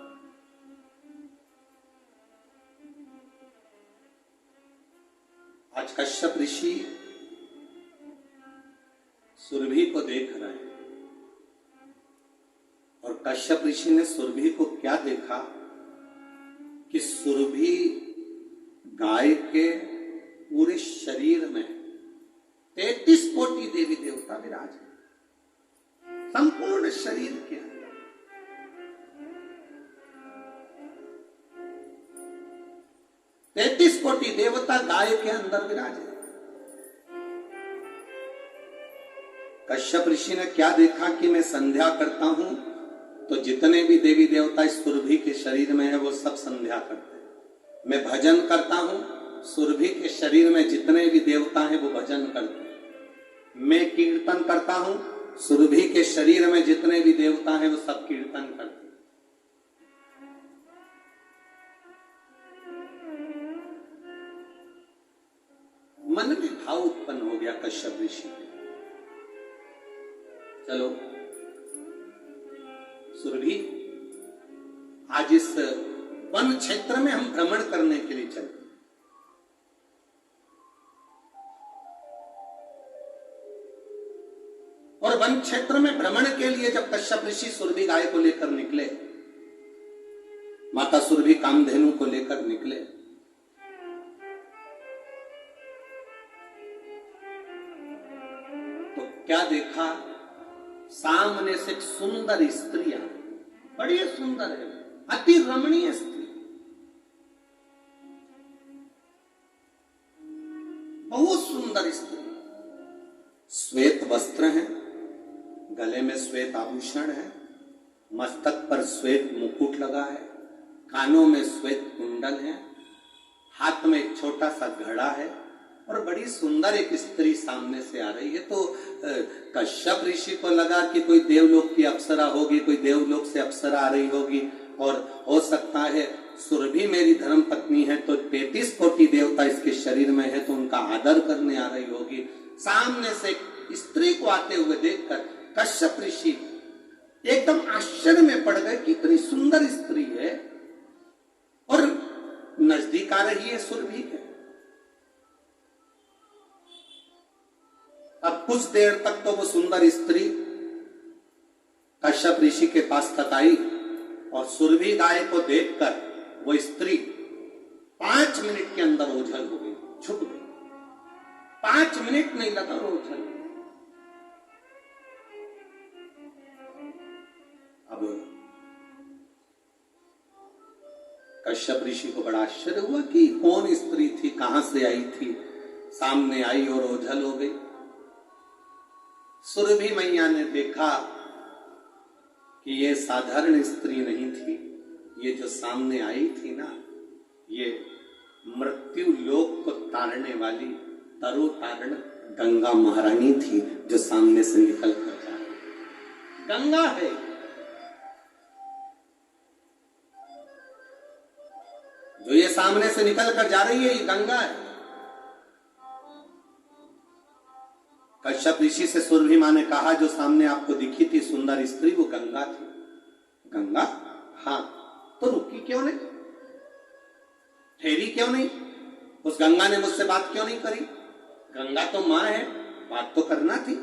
आज कश्यप ऋषि सुरभि को देख रहे हैं, और कश्यप ऋषि ने सुरभि को क्या देखा कि सुरभि गाय के पूरे शरीर में 33 कोटि देवी देवता विराज है, संपूर्ण शरीर के अंदर। 33 कोटि देवता गाय के अंदर विराजे। कश्यप ऋषि ने क्या देखा कि मैं संध्या करता हूं तो जितने भी देवी देवता इस सुरभि के शरीर में है वो सब संध्या करते हैं। मैं भजन करता हूं, सुरभि के शरीर में जितने भी देवता हैं वो भजन करते हैं। मैं कीर्तन करता हूं, सुरभि के शरीर में जितने भी देवता हैं वो सब कीर्तन करते हैं। मन में भाव उत्पन्न हो गया कश्यप ऋषि के, चलो सुरभि आज इस वन क्षेत्र में हम भ्रमण करने के लिए चलते। और वन क्षेत्र में भ्रमण के लिए जब कश्यप ऋषि सुरभि गाय को लेकर निकले, माता सुरभि कामधेनु को लेकर निकले, तो क्या देखा, सामने से एक सुंदर स्त्री आ रही, बड़ी सुंदर है, अति रमणीय स्त्री, बहुत सुंदर स्त्री। श्वेत वस्त्र है, गले में श्वेत आभूषण है, मस्तक पर श्वेत मुकुट लगा है, कानों में श्वेत कुंडल है, हाथ में एक छोटा सा घड़ा है, और बड़ी सुंदर एक स्त्री सामने से आ रही है। तो कश्यप ऋषि को लगा कि कोई देवलोक की अप्सरा होगी, कोई देवलोक से अप्सरा आ रही होगी, और हो सकता है सुरभि मेरी धर्म पत्नी है तो 33 कोटि देवता इसके शरीर में है तो उनका आदर करने आ रही होगी। सामने से एक स्त्री को आते हुए देखकर कश्यप ऋषि एकदम आश्चर्य में पड़ गए कि इतनी सुंदर स्त्री है, और नजदीक आ रही है सुरभि के। अब कुछ देर तक तो वो सुंदर स्त्री कश्यप ऋषि के पास तक आई, और सुरभि गाय को देखकर वो स्त्री 5 मिनट के अंदर ओझल हो गई, छुप गई। 5 मिनट नहीं लगा और ओझल हो गई। अब कश्यप ऋषि को बड़ा आश्चर्य हुआ कि कौन स्त्री थी, कहां से आई थी, सामने आई और ओझल हो गई। सुरभि मैया ने देखा कि ये साधारण स्त्री नहीं थी, ये जो सामने आई थी ना, ये मृत्यु लोक को तारने वाली तरो तारण गंगा महारानी थी, जो सामने से निकल कर जा रही। गंगा है, जो ये सामने से निकल कर जा रही है, ये गंगा है। कश्यप ऋषि से सुरभि मां ने कहा, जो सामने आपको दिखी थी सुंदर स्त्री, वो गंगा थी। गंगा? हाँ। तो रुकी क्यों नहीं, ठहरी क्यों नहीं? उस गंगा ने मुझसे बात क्यों नहीं करी? गंगा तो मां है, बात तो करना थी,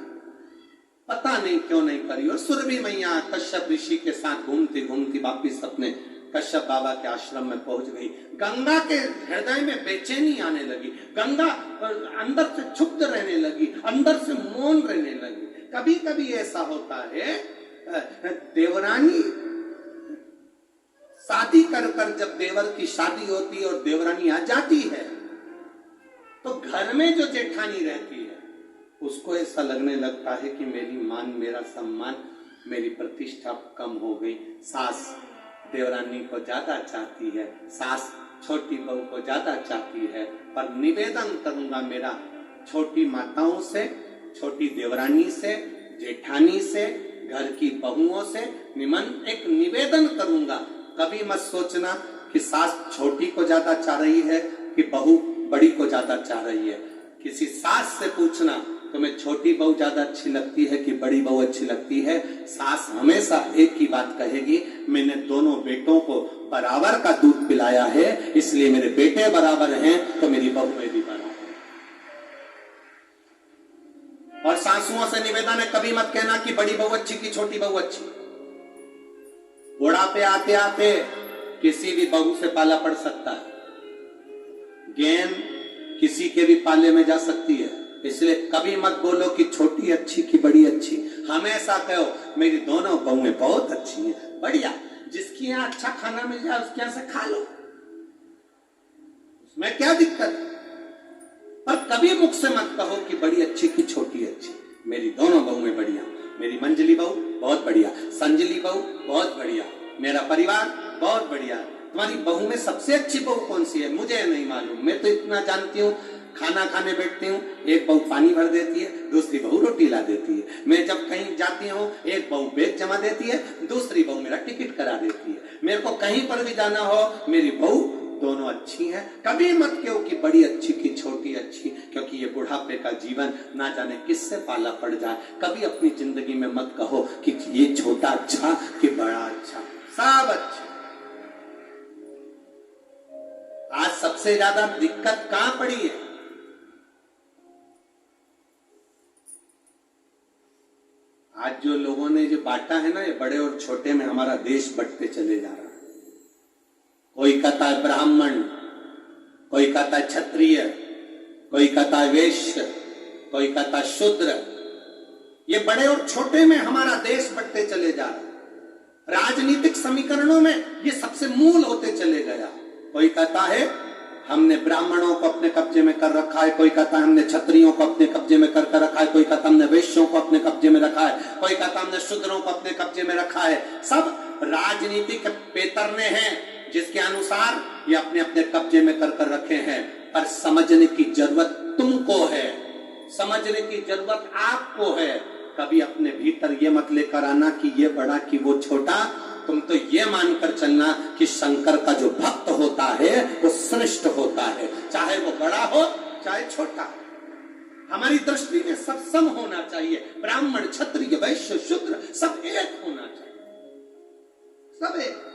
पता नहीं क्यों नहीं करी। और सुरभि मैया कश्यप ऋषि के साथ घूमती घूमती वापिस अपने कश्यप बाबा के आश्रम में पहुंच गई। गंगा के हृदय में बेचैनी आने लगी, गंगा अंदर से क्षुब्ध रहने लगी, अंदर से मौन रहने लगी। कभी कभी ऐसा होता है, देवरानी शादी कर कर जब देवर की शादी होती है और देवरानी आ जाती है, तो घर में जो जेठानी रहती है उसको ऐसा लगने लगता है कि मेरी मान, मेरा सम्मान, मेरी प्रतिष्ठा कम हो गई। सास देवरानी को ज्यादा चाहती है, सास छोटी बहू को ज्यादा चाहती है, पर निवेदन करूंगा मेरा छोटी माताओं से, छोटी देवरानी से, जेठानी से, घर की बहुओं से एक निवेदन करूंगा, कभी मत सोचना कि सास छोटी को ज्यादा चाह रही है कि बहू बड़ी को ज्यादा चाह रही है। किसी सास से पूछना तुम्हें छोटी बहू ज्यादा अच्छी लगती है कि बड़ी बहू अच्छी लगती है, सास हमेशा एक ही बात कहेगी, मैंने दोनों बेटों को बराबर का दूध पिलाया है, इसलिए मेरे बेटे बराबर हैं तो मेरी बहू में भी बराबर। और सासुओं से निवेदन है, कभी मत कहना कि बड़ी बहू अच्छी कि छोटी बहू अच्छी। बुढ़ापे आते आते किसी भी बहू से पाला पड़ सकता है, गेंद किसी के भी पाले में जा सकती है, इसलिए कभी मत बोलो कि छोटी अच्छी कि बड़ी अच्छी, हमेशा कहो मेरी दोनों बहुएं बहुत अच्छी हैं, बढ़िया। जिसकी यहाँ अच्छा खाना मिल जाए उसके यहाँ से खा लो, उसमें क्या दिक्कत। पर कभी मुख से मत कहो कि बड़ी अच्छी कि छोटी अच्छी, मेरी दोनों बहुएं बढ़िया, मेरी मंजली बहू बहुत बढ़िया, संजली बहू बहुत बढ़िया, मेरा परिवार बहुत बढ़िया। तुम्हारी बहू में सबसे अच्छी बहू कौन सी है मुझे नहीं मालूम, मैं तो इतना जानती हूँ, खाना खाने बैठती हूँ, एक बहू पानी भर देती है, दूसरी बहू रोटी ला देती है। मैं जब कहीं जाती हूँ, एक बहू बैग जमा देती है, दूसरी बहू मेरा टिकट करा देती है। मेरे को कहीं पर भी जाना हो, मेरी बहू दोनों अच्छी हैं। कभी मत कहो कि बड़ी अच्छी कि छोटी अच्छी, क्योंकि ये बुढ़ापे का जीवन ना जाने किससे पाला पड़ जाए। कभी अपनी जिंदगी में मत कहो कि ये छोटा अच्छा कि बड़ा अच्छा, सब अच्छा। आज सबसे ज्यादा दिक्कत कहां पड़ी है? आज जो लोगों ने जो बांटा है ना, ये बड़े और छोटे में हमारा देश बंटते चले जा रहा है। कोई कहता है ब्राह्मण, कोई कहता है क्षत्रिय, कोई कहता है वैश्य, कोई कहता है शूद्र। ये बड़े और छोटे में हमारा देश बंटते चले जा रहा है। राजनीतिक समीकरणों में ये सबसे मूल होते चले गया। कोई कहता है हमने ब्राह्मणों को अपने कब्जे में कर रखा है, कोई कहता है हमने क्षत्रियों को अपने कब्जे में कर रखा है, कोई कहता हमने वैश्यों को अपने कब्जे में रखा है, कोई कहता हमने शूद्रों को अपने कब्जे में रखा है। सब राजनीतिक पेतरने हैं जिसके अनुसार ये अपने अपने कब्जे में कर रखे हैं। पर समझने की जरूरत तुमको है, समझने की जरूरत आपको है। कभी अपने भीतर ये मत लेकर आना कि ये बड़ा कि वो छोटा। तुम तो ये मानकर चलना कि शंकर का जो भक्त होता है वो श्रेष्ठ होता है, चाहे वो बड़ा हो चाहे छोटा। हमारी दृष्टि में सब सम होना चाहिए। ब्राह्मण, क्षत्रिय, वैश्य, शूद्र सब एक होना चाहिए, सब एक।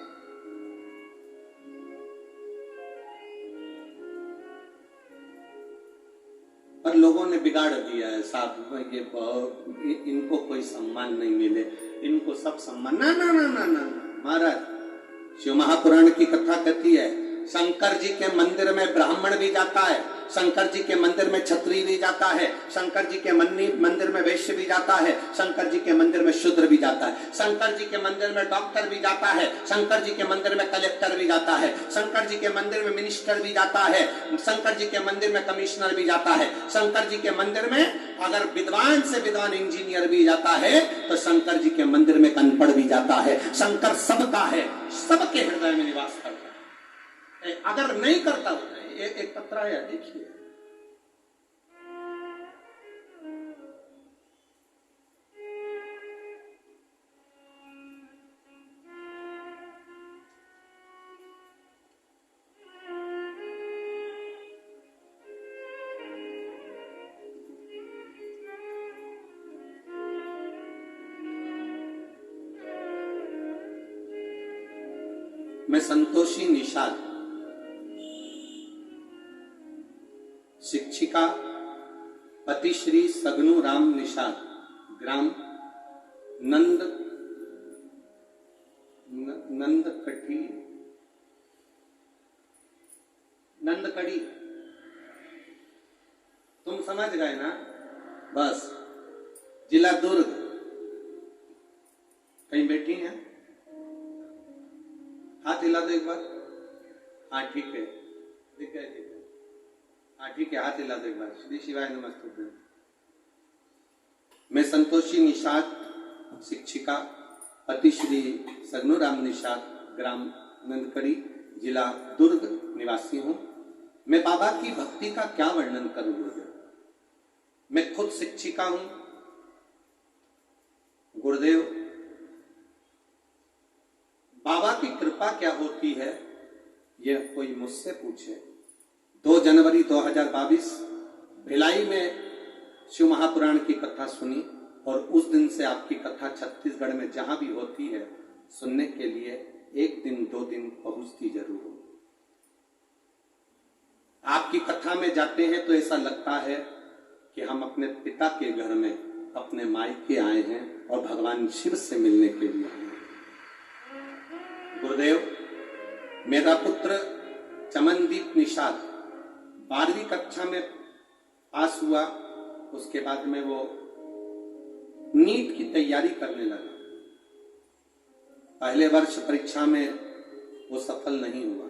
पर लोगों ने बिगाड़ दिया है साहब, ये इनको कोई सम्मान नहीं मिले, इनको सब सम्मान। ना ना ना ना ना महाराज, शिव महापुराण की कथा कहती है शंकर जी के मंदिर में ब्राह्मण भी जाता है, शंकर जी के मंदिर में क्षत्रिय भी जाता है, शंकर जी के मंदिर में वैश्य भी जाता है, शंकर जी के मंदिर में शूद्र भी जाता है, शंकर जी के मंदिर में डॉक्टर भी जाता है, शंकर जी के मंदिर में कलेक्टर भी जाता है, शंकर जी के मंदिर में मिनिस्टर भी जाता है, शंकर जी के मंदिर में कमिश्नर भी जाता है, शंकर जी के मंदिर में अगर विद्वान से विद्वान इंजीनियर भी जाता है तो शंकर जी के मंदिर में अनपढ़ भी जाता है। शंकर सबका है, सबके हृदय में निवास करता है। अगर नहीं करता होता, एक पत्र आया देखिए, मैं संतोषी निषाद, शिक्षिका पति श्री सगनू राम निषाद, ग्राम नंदकड़ी, तुम समझ गए ना, बस जिला दुर्ग। कहीं बैठी हैं? हाथ हिला दो एक बार। हाँ ठीक है, ठीक है, ठीक है, हाँ ठीक है, हाथ हिला दो एक बार। श्री शिवाय नमस्तुभ्यं। मैं संतोषी निषाद, शिक्षिका पति श्री सगनू राम निषाद, ग्राम नंदकड़ी, जिला दुर्ग, निवासी हूं। मैं बाबा की भक्ति का क्या वर्णन करूं गुरुदेव। मैं खुद शिक्षिका हूं गुरुदेव। बाबा की कृपा क्या होती है यह कोई मुझसे पूछे। 2 जनवरी 2022 भिलाई में शिव महापुराण की कथा सुनी और उस दिन से आपकी कथा छत्तीसगढ़ में जहां भी होती है सुनने के लिए 1 दिन 2 दिन पहुंचती जरूर हूं। आपकी कथा में जाते हैं तो ऐसा लगता है कि हम अपने पिता के घर में अपने मायके आए हैं और भगवान शिव से मिलने के लिए आए हैं। गुरुदेव, मेरा पुत्र चमनदीप निषाद 12वीं कक्षा में पास हुआ। उसके बाद में वो नीट की तैयारी करने लगा। पहले वर्ष परीक्षा में वो सफल नहीं हुआ,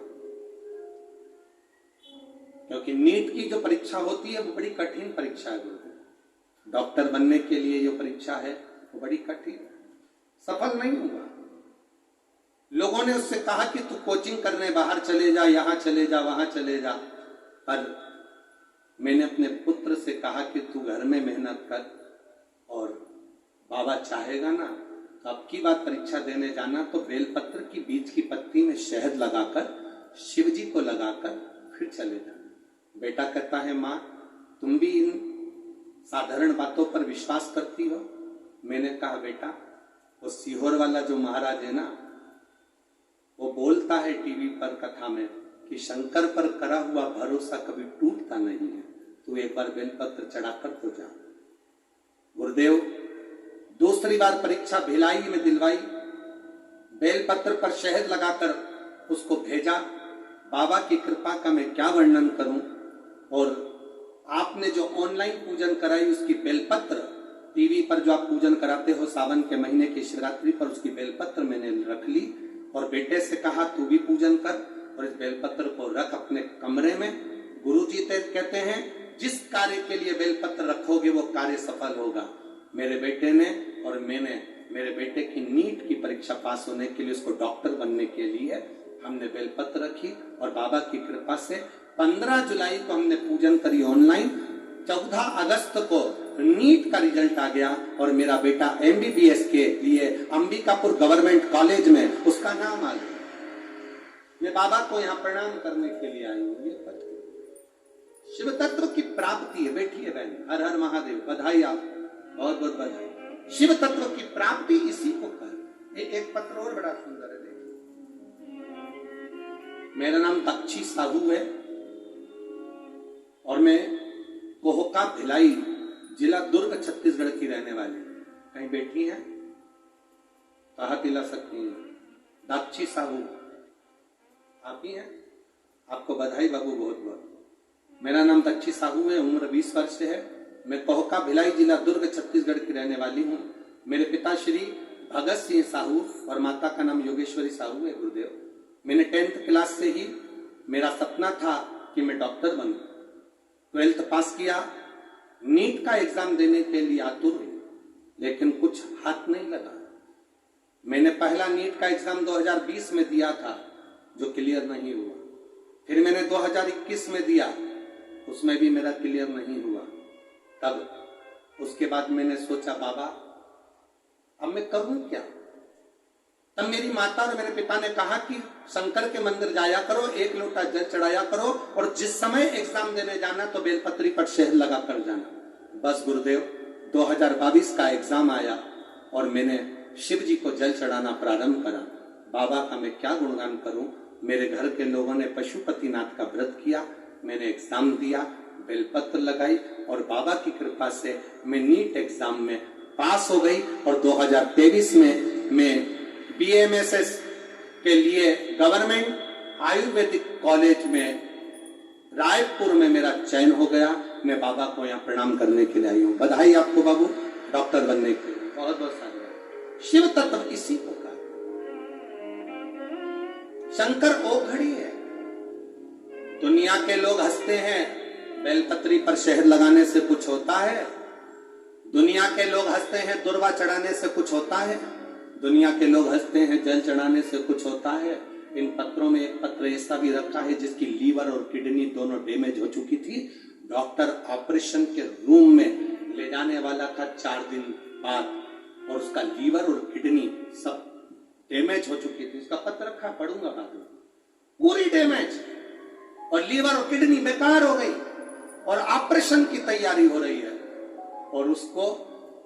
क्योंकि नीट की जो परीक्षा होती है वो बड़ी कठिन परीक्षा है गुरुदेव। डॉक्टर बनने के लिए जो परीक्षा है वो बड़ी कठिन है। सफल नहीं हुआ। लोगों ने उससे कहा कि तू कोचिंग करने बाहर चले जा, यहां चले जा, वहां चले जा। पर मैंने अपने पुत्र से कहा कि तू घर में मेहनत कर और बाबा चाहेगा ना तो अब की बात परीक्षा देने जाना तो बेलपत्र की बीज की पत्ती में शहद लगाकर शिव जी को लगाकर फिर चले जाना। बेटा कहता है माँ तुम भी इन साधारण बातों पर विश्वास करती हो। मैंने कहा बेटा वो सीहोर वाला जो महाराज है ना वो बोलता है टीवी पर कथा में कि शंकर पर करा हुआ भरोसा कभी टूटता नहीं है। तू एक बार बेलपत्र चढ़ाकर तो जा। गुरुदेव, दूसरी बार परीक्षा भिलाई में दिलवाई। बेलपत्र पर शहद लगाकर उसको भेजा। बाबा की कृपा का मैं क्या वर्णन करूं। और आपने जो ऑनलाइन पूजन कराई उसकी बेलपत्र टीवी पर जो आप पूजन कराते हो सावन के महीने की शिवरात्रि पर, उसकी बेलपत्र मैंने रख ली और बेटे से कहा तू भी पूजन कर और इस बेलपत्र को रख अपने कमरे में। गुरुजी कहते हैं जिस कार्य के लिए बेलपत्र रखोगे वो कार्य सफल होगा। मेरे बेटे ने और मैंने मेरे बेटे की नीट की परीक्षा पास होने के लिए, उसको डॉक्टर बनने के लिए हमने बेलपत्र रखी और बाबा की कृपा से 15 जुलाई को हमने पूजन करी ऑनलाइन। 14 अगस्त को नीट का रिजल्ट आ गया और मेरा बेटा MBBS के लिए अंबिकापुर गवर्नमेंट कॉलेज में उसका नाम आ गया। मैं बाबा को यहाँ प्रणाम करने के लिए आई हूँ। शिव तत्व की प्राप्ति है। बैठिए बहन, हर हर महादेव, बधाई, आप बहुत बहुत बधाई। शिव तत्व की प्राप्ति इसी को कर। एक पत्र और बड़ा सुंदर है, देखिए। मेरा नाम दक्षी साहू है और मैं कोहका भिलाई जिला दुर्ग छत्तीसगढ़ की रहने वाली। कहीं बैठी हैं तो हाथ हिला सकती हैं। दक्षी साहू आप ही हैं। आपको बधाई बाबू, बहुत बहुत। मेरा नाम दक्षी साहू है, उम्र 20 वर्ष है। मैं कोहका भिलाई जिला दुर्ग छत्तीसगढ़ की रहने वाली हूँ। मेरे पिता श्री भगत सिंह साहू और माता का नाम योगेश्वरी साहू है गुरुदेव। मैंने 10th क्लास से ही मेरा सपना था कि मैं डॉक्टर बनूं। 12th पास किया, नीट का एग्जाम देने के लिए आतुर हुई, लेकिन कुछ हाथ नहीं लगा। मैंने पहला नीट का एग्जाम 2020 में दिया था जो क्लियर नहीं हुआ। फिर मैंने 2021 में दिया, उसमें भी मेरा क्लियर नहीं हुआ। तब उसके बाद मैंने सोचा बाबा अब मैं करूं क्या। तब मेरी माता और मेरे पिता ने कहा कि शंकर के मंदिर जाया करो, 1 लोटा जल चढ़ाया करो और जिस समय एग्जाम देने जाना तो बेलपत्री पर शहद लगा कर जाना। बस गुरुदेव, 2022 का एग्जाम आया और मैंने शिव जी को जल चढ़ाना प्रारंभ करा। बाबा का मैं क्या गुणगान करूं। मेरे घर के लोगों ने पशुपतिनाथ का व्रत किया, मैंने एग्जाम दिया, बेलपत्र लगाई और बाबा की कृपा से मैं नीट एग्जाम में पास हो गई। और 2023 में मैं BMSS के लिए गवर्नमेंट आयुर्वेदिक कॉलेज में रायपुर में मेरा चयन हो गया। मैं बाबा को यहाँ प्रणाम करने के लिए आई हूँ। बधाई आपको बाबू, डॉक्टर बनने के लिए बहुत बहुत साधुवाद। शिव तत्व इसी को कहा। शंकर ओघड़ी है। दुनिया के लोग हंसते हैं बेलपत्री पर शहद लगाने से कुछ होता है। दुनिया के लोग हंसते हैं दुर्वा चढ़ाने से कुछ होता है। दुनिया के लोग हंसते हैं जल चढ़ाने से कुछ होता है। इन पत्रों में एक पत्र ऐसा भी रखा है जिसकी लीवर और किडनी दोनों डैमेज हो चुकी थी। डॉक्टर ऑपरेशन के रूम में ले जाने वाला था 4 दिन बाद, और उसका लीवर और किडनी सब डैमेज हो चुकी थी। उसका पत्र रखा, पढ़ूंगा बाद में। पूरी डैमेज, और लीवर और किडनी बेकार हो गई, और ऑपरेशन की तैयारी हो रही है। और उसको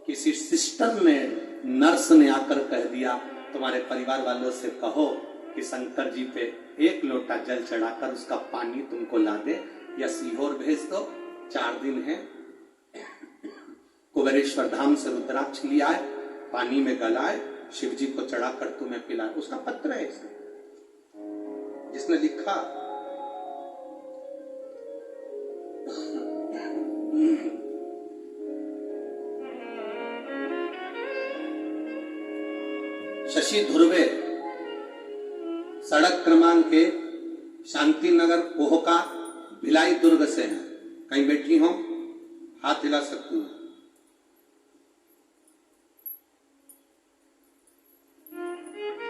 किसी सिस्टर ने, नर्स ने आकर कह दिया, तुम्हारे परिवार वालों से कहो कि शंकर जी पे 1 लोटा जल चढ़ाकर उसका पानी तुमको ला दे, या सीहोर भेज दो। 4 दिन है, कुबेरेश्वर धाम से रुद्राक्ष लिया है, पानी में गलाए, शिव जी को चढ़ाकर तुम्हें पिलाए। उसका पत्र है इसमें, जिसने लिखा शशि धुर्वे, सड़क क्रमांक 1, शांति नगर, कोहका, भिलाई दुर्ग से हैं। कहीं बैठी हो, हाथ हिला सकती हूँ।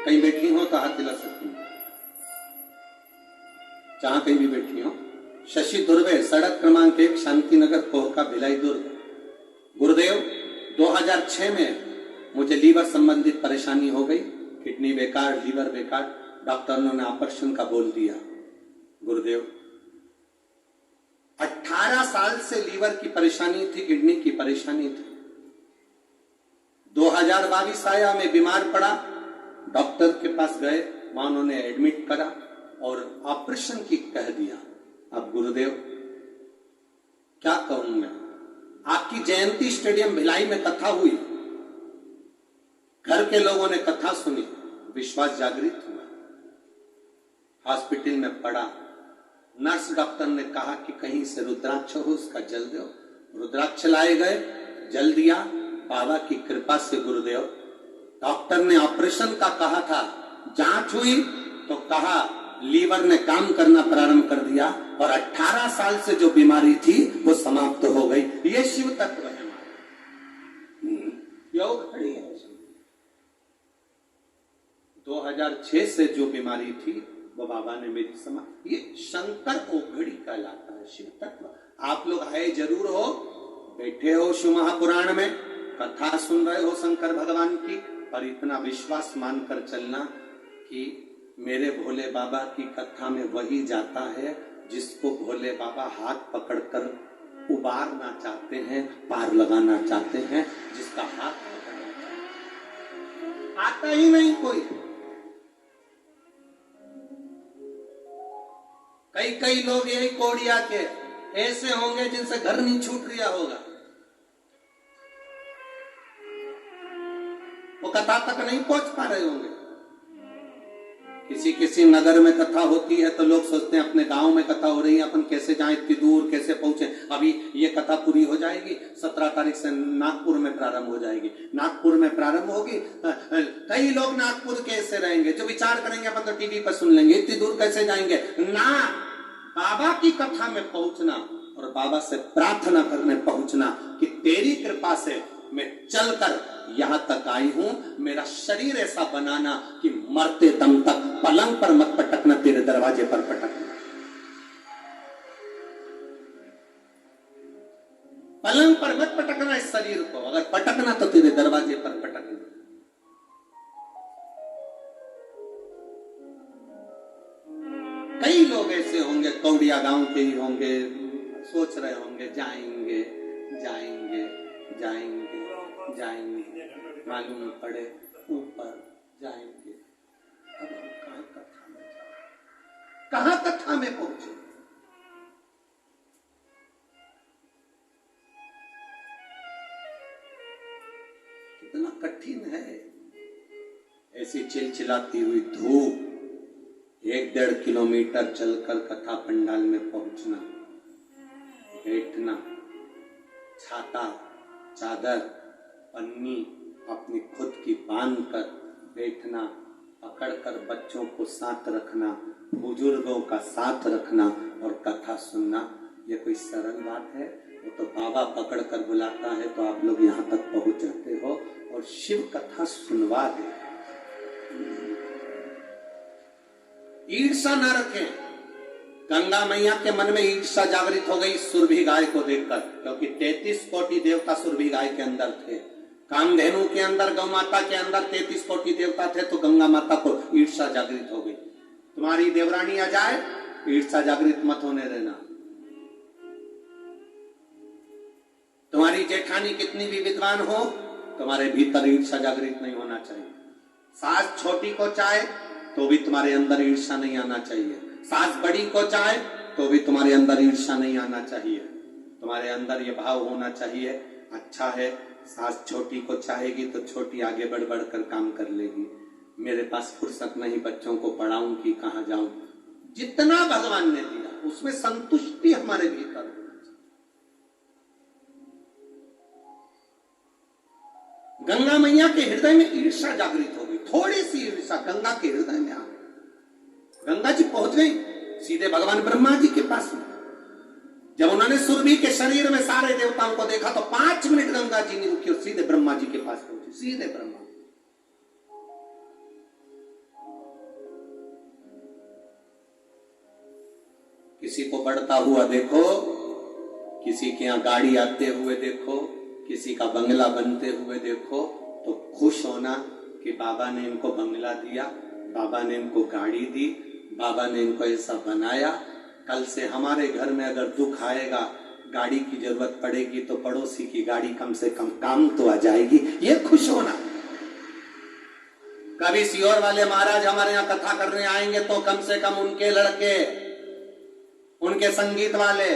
कहीं बैठी हो तो हाथ हिला सकती हूँ, जहां कहीं भी बैठी हो। शशि धुर्वे, सड़क क्रमांक 1, शांति नगर, कोहका, भिलाई दुर्ग। गुरुदेव, 2006 में मुझे लीवर संबंधित परेशानी हो गई, किडनी बेकार, लीवर बेकार, डॉक्टर ने ऑपरेशन का बोल दिया। गुरुदेव, 18 साल से लीवर की परेशानी थी, किडनी की परेशानी थी। 2022 आया, मैं बीमार पड़ा, डॉक्टर के पास गए, वहां उन्होंने एडमिट करा और ऑपरेशन की कह दिया। अब गुरुदेव क्या कहूं मैं, आपकी जयंती स्टेडियम भिलाई में कथा हुई, घर के लोगों ने कथा सुनी, विश्वास जागृत हुआ, हॉस्पिटल में पड़ा। नर्स डॉक्टर ने कहा कि कहीं से रुद्राक्ष हो, उसका जल दो। रुद्राक्ष लाए गए, जल दिया। बाबा की कृपा से गुरुदेव, डॉक्टर ने ऑपरेशन का कहा था, जांच हुई तो कहा लीवर ने काम करना प्रारंभ कर दिया, और 18 साल से जो बीमारी थी वो समाप्त हो गई। ये शिव तत्व है, योग खड़ी है। 2006 से जो बीमारी थी वो बाबा ने मेरी समा, ये शंकर ओघड़ी कहलाता है, शिव तत्व। आप लोग आए जरूर हो, बैठे हो शिव महापुराण में, कथा सुन रहे हो शंकर भगवान की, पर इतना विश्वास मानकर चलना कि मेरे भोले बाबा की कथा में वही जाता है जिसको भोले बाबा हाथ पकड़कर उबारना चाहते हैं, पार लगाना चाहते हैं, जिसका हाथ पकड़ना चाहते हैं। आता ही नहीं कोई। कई लोग यही कोड़िया के ऐसे होंगे जिनसे घर नहीं छूट गया होगा, वो कथा तक नहीं पहुंच पा रहे होंगे। किसी नगर में कथा होती है तो लोग सोचते हैं अपने गांव में कथा हो रही है, अपन कैसे जाएं, इतनी दूर कैसे पहुंचे। अभी ये कथा पूरी हो जाएगी, 17 तारीख से नागपुर में प्रारंभ हो जाएगी। नागपुर में प्रारंभ होगी, कई लोग नागपुर कैसे रहेंगे, जो विचार करेंगे अपन तो टीवी पर सुन लेंगे, इतनी दूर कैसे जाएंगे ना। बाबा की कथा में पहुंचना और बाबा से प्रार्थना करने पहुंचना कि तेरी कृपा से मैं चलकर यहां तक आई हूं, मेरा शरीर ऐसा बनाना कि मरते दम तक पलंग पर मत पटकना, तेरे दरवाजे पर पटकना। पलंग पर मत पटकना इस शरीर को, अगर पटकना तो तेरे दरवाजे पर पटकना। कई लोग ऐसे होंगे, कौड़िया गांव के ही होंगे, सोच रहे होंगे जाएंगे जाएंगे जाएंगे जाएंगे, मालूम पड़े ऊपर जाएंगे। अब हम कहां कथा में पहुंचे। कितना कठिन है ऐसी चिलचिलाती हुई धूप, 1-1.5 किलोमीटर चलकर कथा पंडाल में पहुंचना, बैठना, छाता, चादर, पन्नी अपनी खुद की बांध कर बैठना, पकड़कर बच्चों को साथ रखना, बुजुर्गों का साथ रखना और कथा सुनना। ये कोई सरल बात है? वो तो बाबा पकड़कर बुलाता है तो आप लोग यहाँ तक पहुंच जाते हो और शिव कथा सुनवा दे। ईर्षा न रखें। गंगा मैया के मन में ईर्षा जागृत हो गई सुरभि गाय को देखकर, क्योंकि 33 कोटि देवता सुरभि गाय के अंदर थे। कामधेनु के अंदर, गौ माता के अंदर 33 कोटि देवता थे, तो गंगा माता को ईर्षा जागृत हो गई। तुम्हारी देवरानी आ जाए, ईर्षा जागृत मत होने देना। तुम्हारी जेठानी कितनी भी विद्वान हो, तुम्हारे भीतर ईर्षा जागृत नहीं होना चाहिए। सास छोटी को चाहे तो भी तुम्हारे अंदर ईर्षा नहीं आना चाहिए। सास बड़ी को चाहे तो भी तुम्हारे अंदर ईर्षा नहीं आना चाहिए। तुम्हारे अंदर ये भाव होना चाहिए, अच्छा है सास छोटी को चाहेगी तो छोटी आगे बढ़ बढ़ कर काम कर लेगी। मेरे पास फुर्सत नहीं, बच्चों को पढ़ाऊं कि कहां जाऊं। जितना भगवान ने दिया उसमें संतुष्टि हमारे भीतर होना चाहिए। गंगा मैया के हृदय में ईर्षा जागृत हो गई, थोड़ी सी ईर्षा गंगा के हृदय में आ गई। गंगा जी पहुंच गई सीधे भगवान ब्रह्मा जी के पास में। जब उन्होंने सुरभि के शरीर में सारे देवताओं को देखा तो 5 मिनट गंगा जी ने रुकी और सीधे ब्रह्मा जी के पास पहुंची, सीधे ब्रह्मा। किसी को बढ़ता हुआ देखो, किसी के यहां गाड़ी आते हुए देखो, किसी का बंगला बनते हुए देखो, तो खुश होना कि बाबा ने इनको बंगला दिया, बाबा ने इनको गाड़ी दी, बाबा ने इनको ऐसा बनाया। कल से हमारे घर में अगर दुख आएगा, गाड़ी की जरूरत पड़ेगी तो पड़ोसी की गाड़ी कम से कम काम तो आ जाएगी, ये खुश होना। कभी सियोर वाले महाराज हमारे यहाँ कथा करने आएंगे तो कम से कम उनके लड़के, उनके संगीत वाले,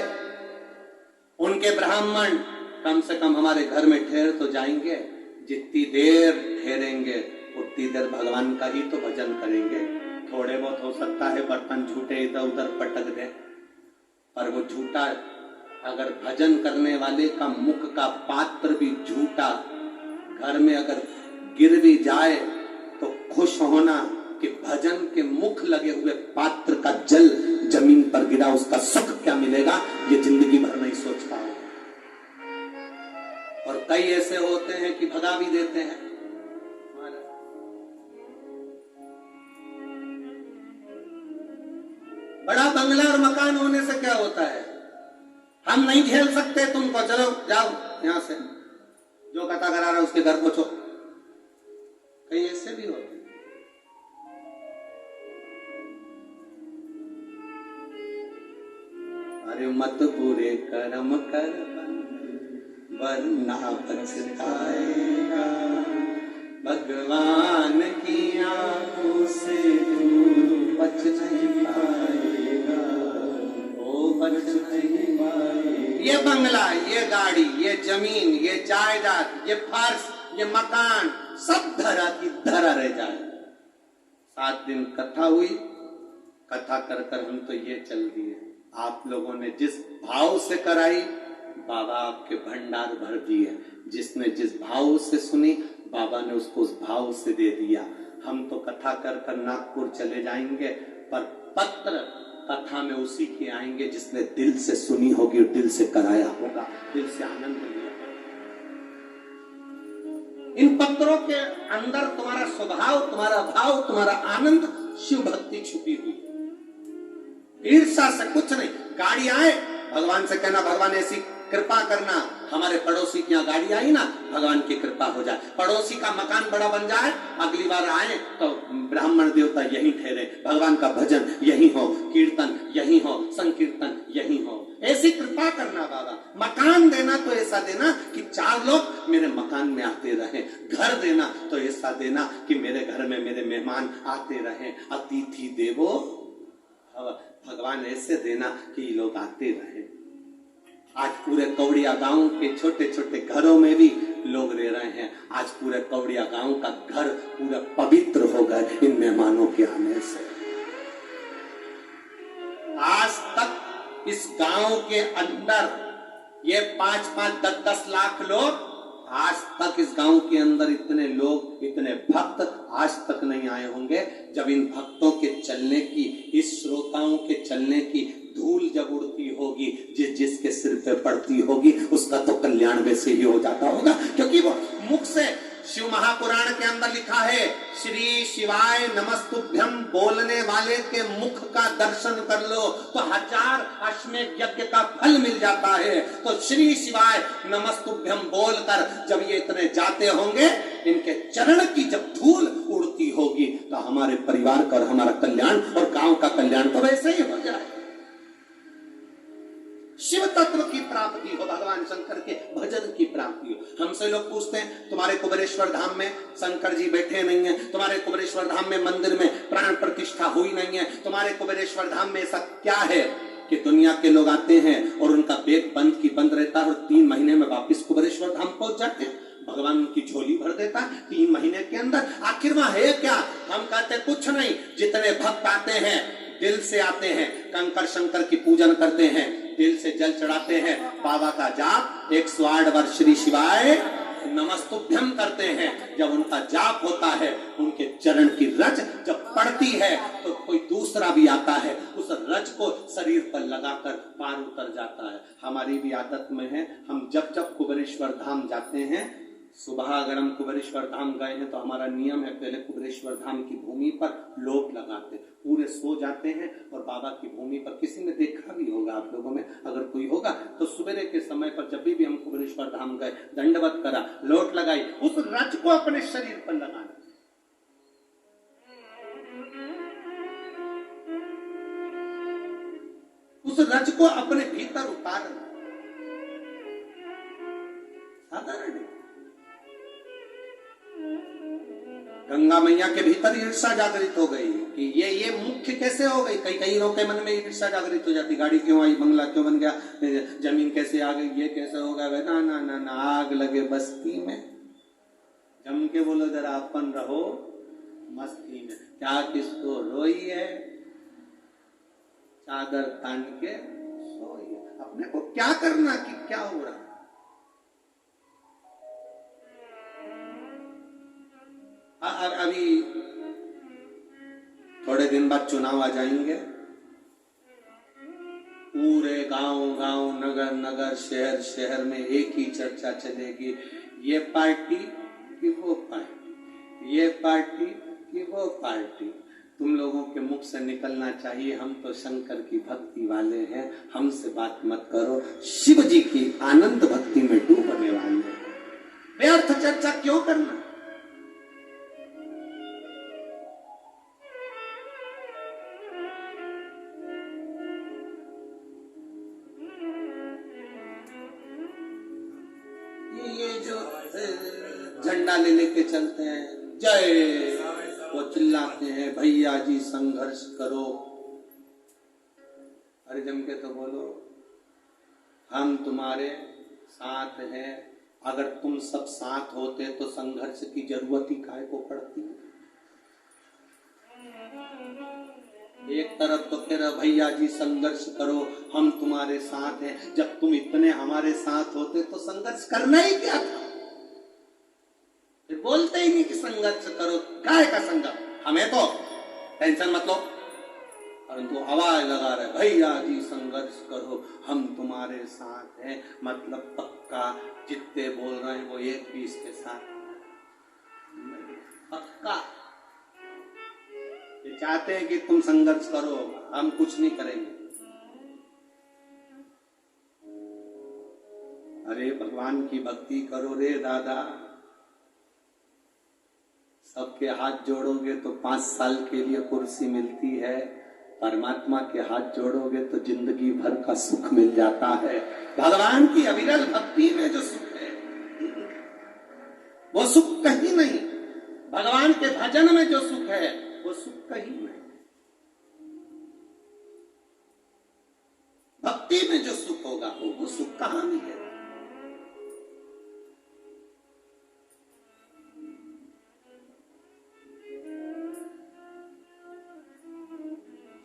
उनके ब्राह्मण कम से कम हमारे घर में ठहर तो जाएंगे। जितनी देर ठहरेंगे उतनी देर भगवान का ही तो भजन करेंगे। थोड़े बहुत हो सकता है बर्तन झूठे इधर उधर पटक दे, पर वो झूठा, अगर भजन करने वाले का मुख का पात्र भी झूठा घर में अगर गिर भी जाए तो खुश होना कि भजन के मुख लगे हुए पात्र का जल जमीन पर गिरा, उसका सुख क्या मिलेगा ये जिंदगी भर नहीं सोच पाओगे। और कई ऐसे होते हैं कि भगा भी देते हैं। बड़ा बंगला और मकान होने से क्या होता है, हम नहीं झेल सकते तुमको, चलो जाओ यहां से, जो कथा करा रहा है उसके घर पहुंचो। कई ऐसे भी होते हैं। अरे मत बुरे कर्म कर वरना पछताएगा, भगवान की आंखों से दूर बच नहीं पाएगा, ओ बच नहीं पाएगा। ये बंगला, ये गाड़ी, ये जमीन, ये जायदाद, ये फर्श, ये मकान सब धरा की धरा रह जाए। 7 दिन कथा हुई, कथा कर कर हम तो ये चल दिए। आप लोगों ने जिस भाव से कराई बाबा आपके भंडार भर दिए, जिसने जिस भाव से सुनी बाबा ने उसको उस भाव से दे दिया। हम तो कथा कर कर नागपुर चले जाएंगे, पर पत्र कथा में उसी के आएंगे जिसने दिल से सुनी होगी और दिल से कराया होगा, दिल से आनंद लिया। इन पत्रों के अंदर तुम्हारा स्वभाव, तुम्हारा भाव, तुम्हारा आनंद, शिव भक्ति छुपी हुई। ईर्षा से कुछ नहीं। गाड़ी आए भगवान से कहना भगवान ऐसी कृपा करना, हमारे पड़ोसी की यहाँ गाड़ी आई ना, भगवान की कृपा हो जाए। पड़ोसी का मकान बड़ा बन जाए, अगली बार आए तो ब्राह्मण देवता यहीं ठहरे, भगवान का भजन यहीं हो, कीर्तन यहीं हो, संकीर्तन यहीं हो। ऐसी कृपा करना बाबा। मकान देना तो ऐसा देना कि 4 लोग मेरे मकान में आते रहे। घर देना तो ऐसा देना कि मेरे घर में मेरे मेहमान आते रहे। अतिथि देवो, भगवान ऐसे देना कि लोग आते रहे। आज पूरे कौड़िया गांव के छोटे छोटे घरों में भी लोग रह रहे हैं। आज पूरे कौड़िया गांव का घर पूरा पवित्र हो गया इन मेहमानों के आने से। आज तक इस गांव के अंदर ये 5-5, 10-10 लाख लोग, आज तक इस गांव के अंदर इतने लोग, इतने भक्त आज तक नहीं आए होंगे। जब इन भक्तों के चलने की, इस श्रोताओं के चलने की धूल जब उड़ती होगी, जिसके सिर पे पड़ती होगी, उसका तो कल्याण वैसे ही हो जाता होगा, क्योंकि वो मुख से शिव महापुराण के अंदर लिखा है, श्री शिवाय नमस्तुभ्यम बोलने वाले के मुख का दर्शन कर लो तो 1000 अश्वमेध यज्ञ का फल मिल जाता है। तो श्री शिवाय नमस्तुभ्यम बोलकर जब ये इतने जाते होंगे, इनके चरण की जब धूल उड़ती होगी तो हमारे परिवार का और हमारा कल्याण और गांव का कल्याण तो वैसे ही हो जाए। शिव तत्व की प्राप्ति हो, भगवान शंकर के भजन की प्राप्ति हो। हमसे लोग पूछते हैं, तुम्हारे कुबेरेश्वर धाम में शंकर जी बैठे नहीं है, तुम्हारे कुबेरेश्वर धाम में मंदिर में प्राण प्रतिष्ठा हुई नहीं है, तुम्हारे कुबेरेश्वर धाम में ऐसा क्या है कि दुनिया के लोग आते हैं और उनका बेग बंद की बंद रहता है और 3 महीने में वापिस कुबेरेश्वर धाम पहुंच जाते हैं। भगवान उनकी झोली भर देता है 3 महीने के अंदर। आखिर में है क्या? हम कहते कुछ नहीं। जितने भक्त आते हैं दिल से आते हैं, कंकर शंकर की पूजन करते हैं, दिल से जल चढ़ाते हैं, बाबा का जाप 108 बार श्री शिवाय नमस्तुभ्यम करते हैं। जब उनका जाप होता है, उनके चरण की रज जब पड़ती है तो कोई दूसरा भी आता है, उस रज को शरीर पर लगाकर पार उतर जाता है। हमारी भी आदत में है, हम जब जब कुबेरेश्वर धाम जाते हैं, सुबह अगर हम कुबेरेश्वर धाम गए हैं तो हमारा नियम है, पहले कुबेरेश्वर धाम की भूमि पर लोट लगाते, पूरे सो जाते हैं और बाबा की भूमि पर, किसी ने देखा भी होगा आप लोगों में, अगर कोई होगा तो सवेरे के समय पर जब भी हम कुबेरेश्वर धाम गए, दंडवत करा, लोट लगाई, उस रज को अपने शरीर पर लगाना, उस रज को अपने भीतर उतारना। साधारण है। गंगा मैया के भीतर ईर्षा जागृत हो गई कि ये मुख्य कैसे हो गई। कई लोगों के मन में ईर्षा जागृत हो जाती, गाड़ी क्यों आई, बंगला क्यों बन गया, जमीन कैसे आ गई, ये कैसे हो गया। ना ना ना ना, आग लगे बस्ती में, जम के बोलो जरा अपन रहो मस्ती में। क्या किसको रोई है, चादर तान के सोई है। अपने को क्या करना कि क्या हो रहा। अभी थोड़े दिन बाद चुनाव आ जाएंगे, पूरे गांव नगर नगर शहर शहर में एक ही चर्चा चलेगी, ये पार्टी कि वो पार्टी, ये पार्टी कि वो पार्टी। तुम लोगों के मुख से निकलना चाहिए, हम तो शंकर की भक्ति वाले हैं, हमसे बात मत करो, शिव जी की आनंद भक्ति में डूबने वाले हैं। व्यर्थ चर्चा क्यों करना। ये जो झंडा ले लेके चलते हैं, जय, वो चिल्लाते हैं भैया जी संघर्ष करो। अरे जम के तो बोलो, हम तुम्हारे साथ हैं। अगर तुम सब साथ होते तो संघर्ष की जरूरत ही काहे को पड़ती। एक तरफ तो कह रहा भैया जी संघर्ष करो, हम तुम्हारे साथ हैं। जब तुम इतने हमारे साथ होते तो संघर्ष करना ही क्या था। बोलते ही नहीं कि संघर्ष करो, काहे का संघर्ष, हमें तो टेंशन मत लो, परंतु आवाज लगा रहे भैया जी संघर्ष करो, हम तुम्हारे साथ हैं। मतलब पक्का जितने बोल रहे हैं वो एक भी इसके साथ पक्का। ये चाहते हैं कि तुम संघर्ष करो, हम कुछ नहीं करेंगे। अरे भगवान की भक्ति करो रे दादा, सबके हाथ जोड़ोगे तो 5 साल के लिए कुर्सी मिलती है, परमात्मा के हाथ जोड़ोगे तो जिंदगी भर का सुख मिल जाता है। भगवान की अविरल भक्ति में जो सुख है वो सुख कहीं नहीं, भगवान के भजन में जो सुख है वो सुख कहीं नहीं, भक्ति में जो सुख होगा वो सुख कहां मिलेगा।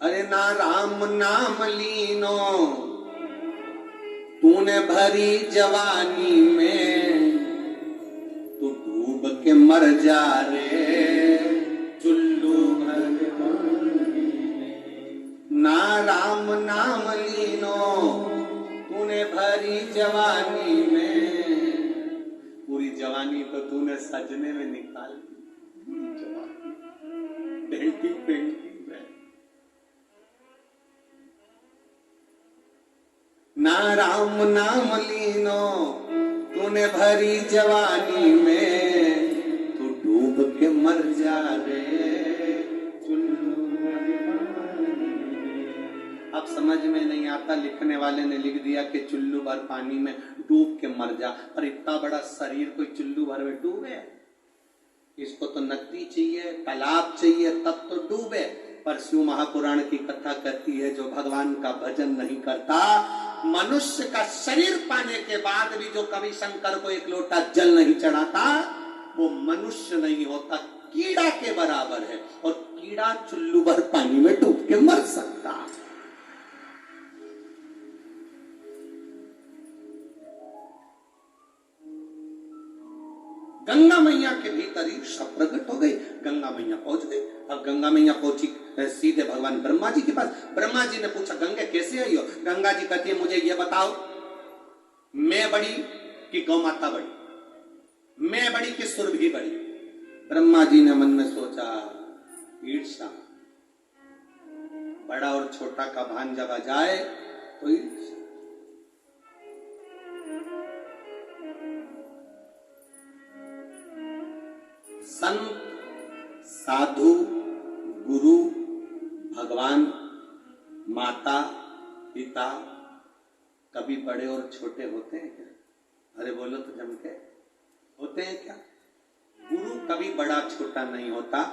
अरे ना राम नाम लीनो तूने भरी जवानी में, तू डूब के मर जा रे चुल्लू भर पानी में। ना राम नाम लीनो तूने भरी जवानी में, पूरी जवानी जवानी तो तूने सजने में निकाल दी, पेंटिंग पेंटिंग में। ना राम नाम लीनो तूने भरी जवानी में, तू डूब के मर जा रे चुल्लू। अब समझ में नहीं आता, लिखने वाले ने लिख दिया कि चुल्लू भर पानी में डूब के मर जा, पर इतना बड़ा शरीर कोई चुल्लू भर में डूबे? इसको तो नदी चाहिए, तालाब चाहिए, तब तो डूबे। पर शिव महापुराण की कथा कहती है जो भगवान का भजन नहीं करता, मनुष्य का शरीर पाने के बाद भी जो कवि शंकर को एक लोटा जल नहीं चढ़ाता, वो मनुष्य नहीं होता, कीड़ा के बराबर है। और कीड़ा चुल्लू भर पानी में डूब के मर सकता। गंगा मैया के भीतर ईर्षा प्रकट हो गई, गंगा मैया पहुंच गई। अब गंगा मैया पहुंची सीधे भगवान ब्रह्मा जी के पास। ब्रह्मा जी ने पूछा गंगे कैसे आई हो? गंगा जी कहती है मुझे ये बताओ, मैं बड़ी कि गौ माता बड़ी, मैं बड़ी कि सुरभि बड़ी? ब्रह्मा जी ने मन में सोचा ईर्षा, बड़ा और छोटा का भान जब आ जाए तो ईर्षा। संत, साधु, गुरु, भगवान, माता, पिता कभी बड़े और छोटे होते हैं क्या? अरे बोलो तो जम के, होते हैं क्या? गुरु कभी बड़ा छोटा नहीं होता।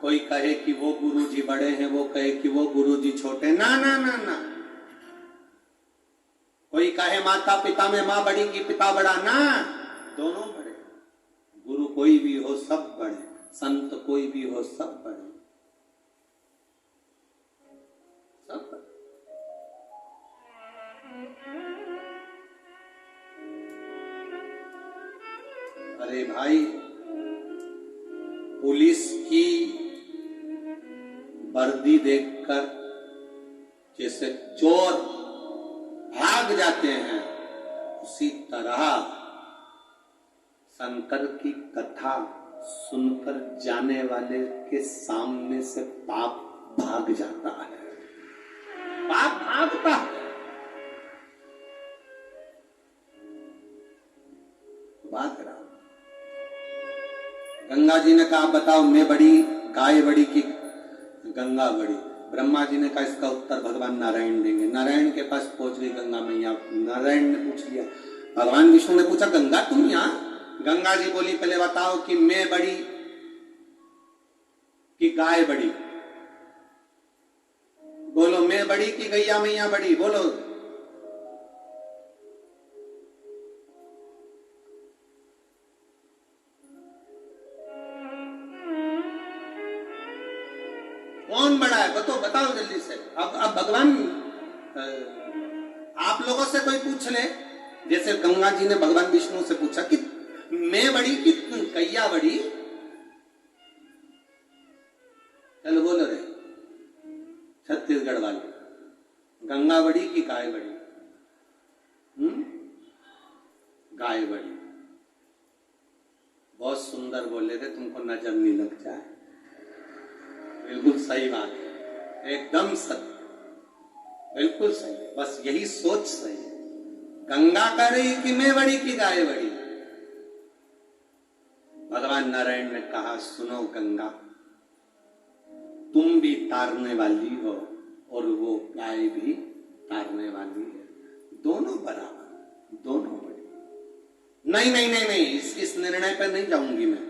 कोई कहे कि वो गुरु जी बड़े हैं, वो कहे कि वो गुरु जी छोटे, ना ना ना ना। कोई कहे माता पिता में माँ बड़ी की पिता बड़ा, ना, दोनों बड़े। गुरु कोई भी हो सब बड़े, संत कोई भी हो सब बड़े, सब बड़े। अरे भाई, पुलिस की वर्दी देखकर जैसे चोर भाग जाते हैं, उसी तरह शंकर की कथा सुनकर जाने वाले के सामने से पाप भाग जाता है, पाप भागता है। बात रहा, गंगा जी ने कहा बताओ मैं बड़ी, गाय बड़ी कि गंगा बड़ी? ब्रह्मा जी ने कहा इसका उत्तर भगवान नारायण देंगे। नारायण के पास पहुंच गई गंगा मैया। नारायण ने पूछ लिया, भगवान विष्णु ने पूछा गंगा तुम यहाँ? गंगा जी बोली पहले बताओ कि मैं बड़ी कि गाय बड़ी? बोलो मैं बड़ी कि गैया मैया बड़ी? बोलो। कौन बड़ा है? बताओ जल्दी से। अब भगवान आप लोगों से कोई पूछ ले, जैसे गंगा जी ने भगवान विष्णु से पूछा कि मैं बड़ी कि गैया बड़ी? चलो बोलो रे छत्तीसगढ़ वाले, गंगा बड़ी कि गाय बड़ी? गाय बड़ी। बहुत सुंदर बोले थे, तुमको नजर नहीं लग जाए? बिल्कुल सही बात है, एकदम सत्य, बिल्कुल सही है। बस यही सोच सही है। गंगा कह रही कि मैं बड़ी कि गाय बड़ी? भगवान नारायण ने कहा सुनो गंगा, तुम भी तारने वाली हो और वो गाय भी तारने वाली है, दोनों बराबर, दोनों बड़ी। नहीं नहीं नहीं नहीं, इस निर्णय पर नहीं जाऊंगी मैं।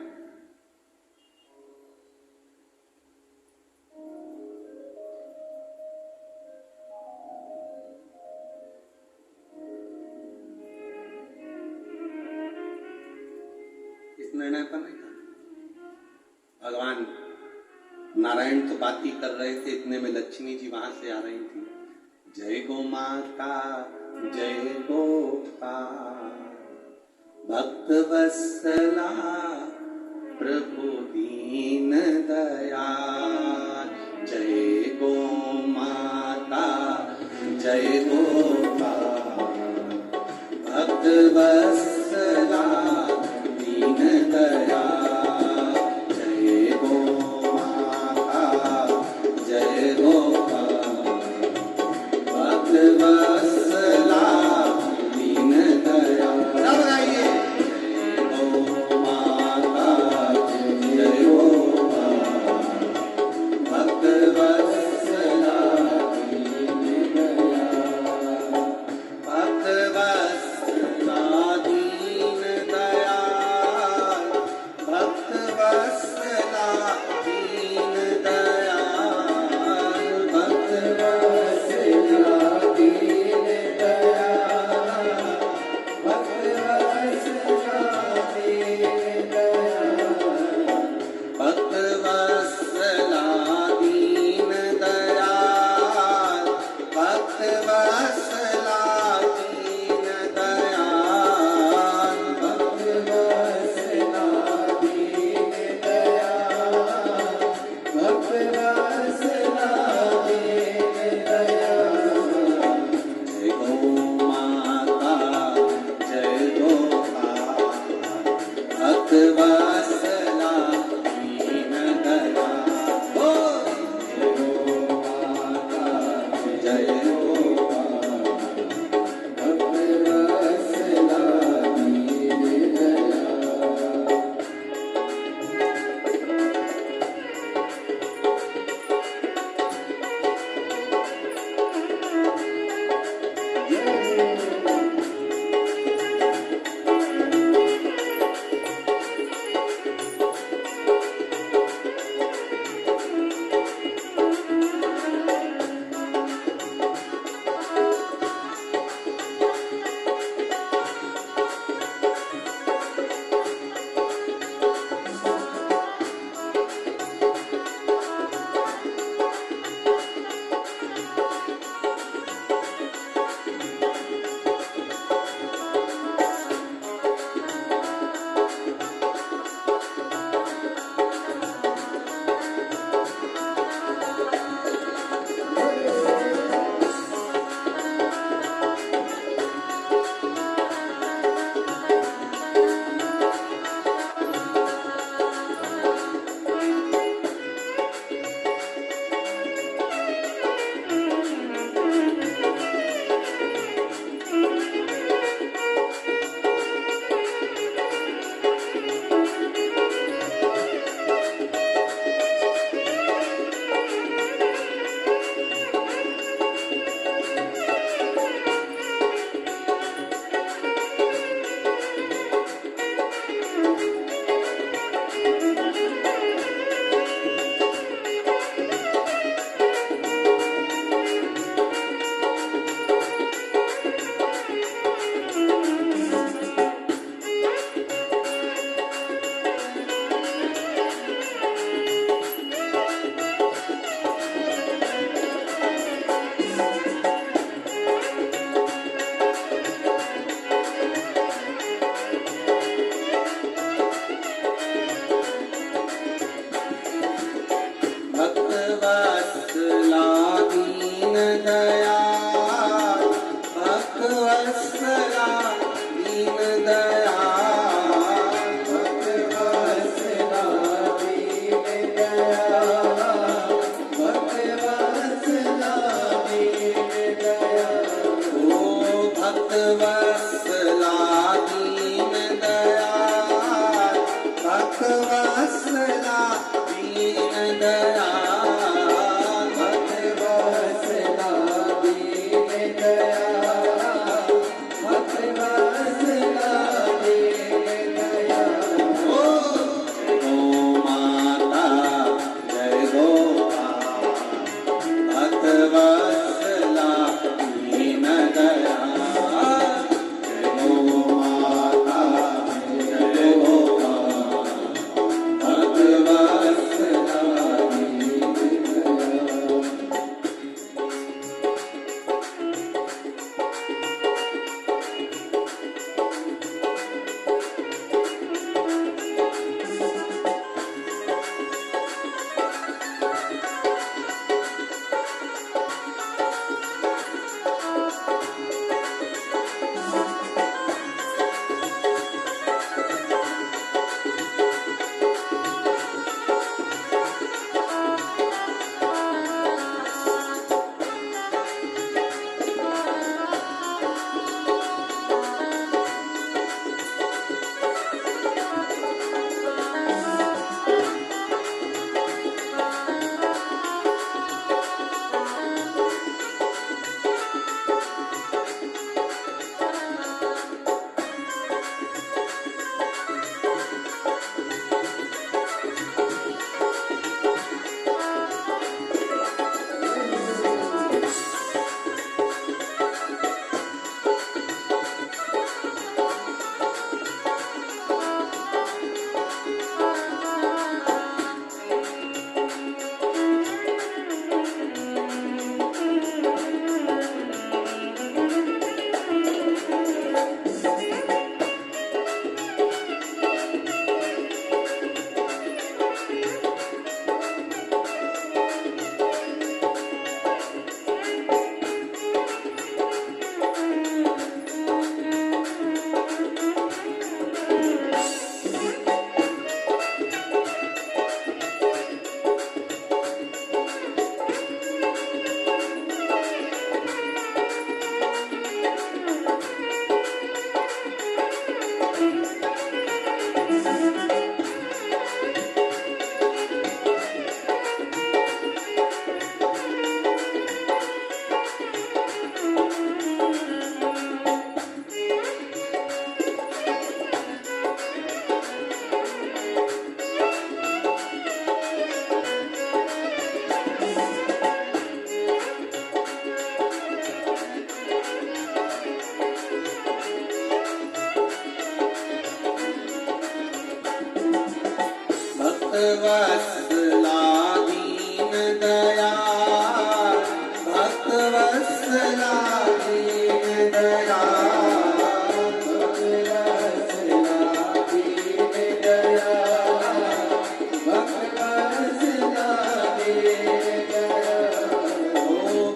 निर्णय पर नहीं था। भगवान नारायण तो बात ही कर रहे थे, इतने में लक्ष्मी जी वहां से आ रही थी। जय गो माता जय गोपाल, भक्त वत्सला प्रभु दीन दयाल। जय गो माता जय गोपाल, भक्त वत्सला दीन वत्सला दीन दयाल, भक्त वत्सला दीन दयाल, भक्त वत्सला दीन दयाल, भक्त वत्सला दीन दयाल, ओ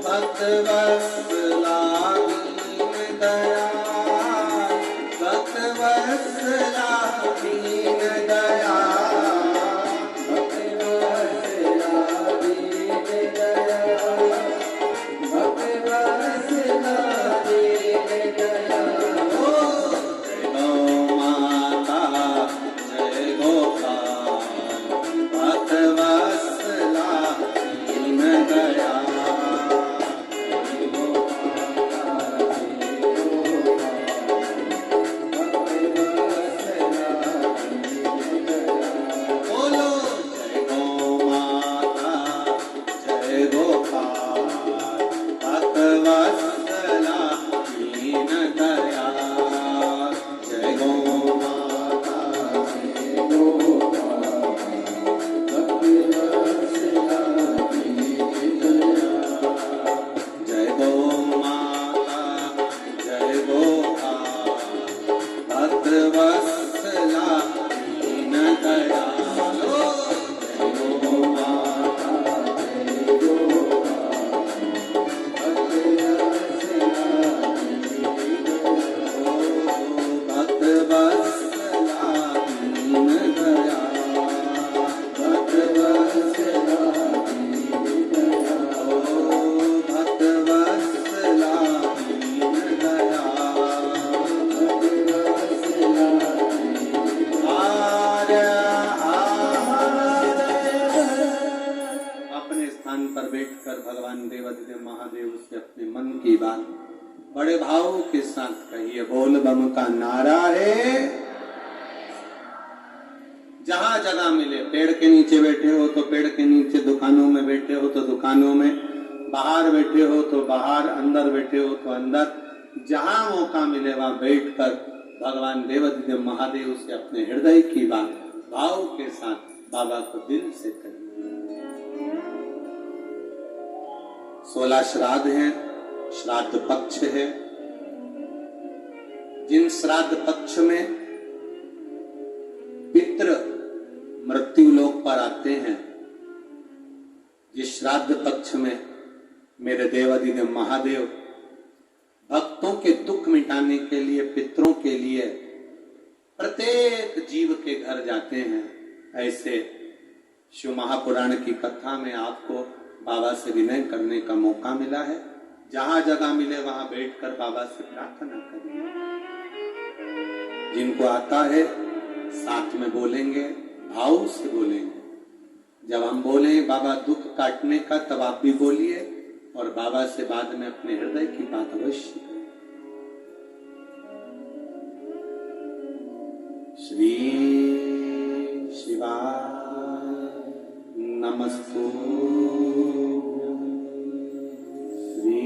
भक्त वत्सला दीन दयाल, भक्त वत्सला दीन दयाल, भक्त वत्सला दीन दयाल, भक्त वत्सला दीन दयाल। ओ जय गौ माता जय गोपाल, भक्त वत्सला दीन दयाल, जय गौ माता जय गोपाल, बोलो जय गौ माता जय गोपाल, भक्त वत्सला दीन दयाल, जय गौ माता जय गोपाल, भक्त वत्सला दीन दयाल, जय गौ माता जय गोपाल, भक्त वत्सला दीन दयाल, ओ जय गौ माता जय गोपाल, भक्त वत्सला दीन दयाल, भक्त वत्सला दीन दयाल, भक्त वत्सला दीन दयाल, भक्त वत्सला दीन दयाल। अपने स्थान पर बैठकर भगवान देवाधिदेव महादेव से अपने मन की बात बड़े भाव के साथ कहिए। बोल बम का नारा है। जहां जगह मिले, पेड़ के नीचे बैठे हो तो पेड़ के नीचे, दुकानों में बैठे हो तो दुकानों में, बाहर बैठे हो तो बाहर, अंदर बैठे हो तो अंदर, जहां मौका मिले वहां बैठकर भगवान देवाधिदेव महादेव से अपने हृदय की बात भाव के साथ बाबा को दिल से कहिए। 16 श्राद्ध हैं, श्राद्ध पक्ष है। जिन श्राद्ध पक्ष में पितृ मृत्यु लोक पर आते हैं, जिस श्राद्ध पक्ष में मेरे देवाधिदेव महादेव भक्तों के दुख मिटाने के लिए, पितरों के लिए प्रत्येक जीव के घर जाते हैं, ऐसे शिव महापुराण की कथा में आपको बाबा से विनय करने का मौका मिला है। जहां जगह मिले वहां बैठकर बाबा से प्रार्थना करिए। जिनको आता है साथ में बोलेंगे, भाव से बोलेंगे। जब हम बोलें बाबा दुख काटने का, तब आप भी बोलिए और बाबा से बाद में अपने हृदय की बात अवश्य करें। श्री शिवाय नमस्तु, श्री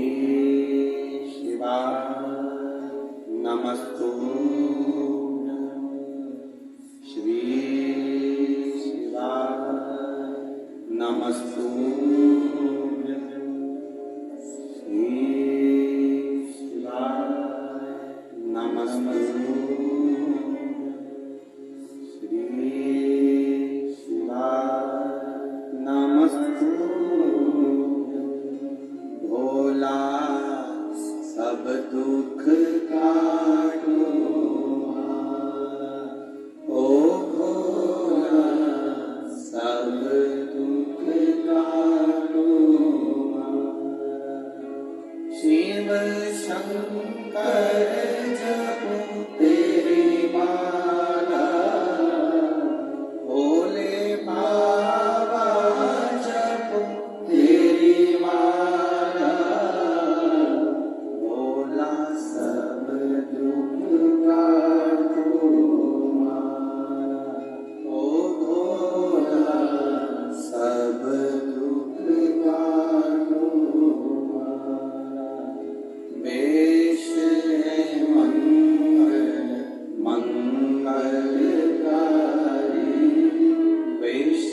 शिवाय नमस्तु, श्री शिवाय नमस्तु, श्री शिवाय नमस्तु, श्री शिवाय नमस्तु। भोला सब दुख काटो, ओ भोला सब दुख काटो, शिव शंकर जपो तेरी माला, भोले बाबा जपो तेरी माला, भोला सब दुख काटो मारा, ओ भोला सब दुख काटो मारा। वेश है मंगलकारी, वेश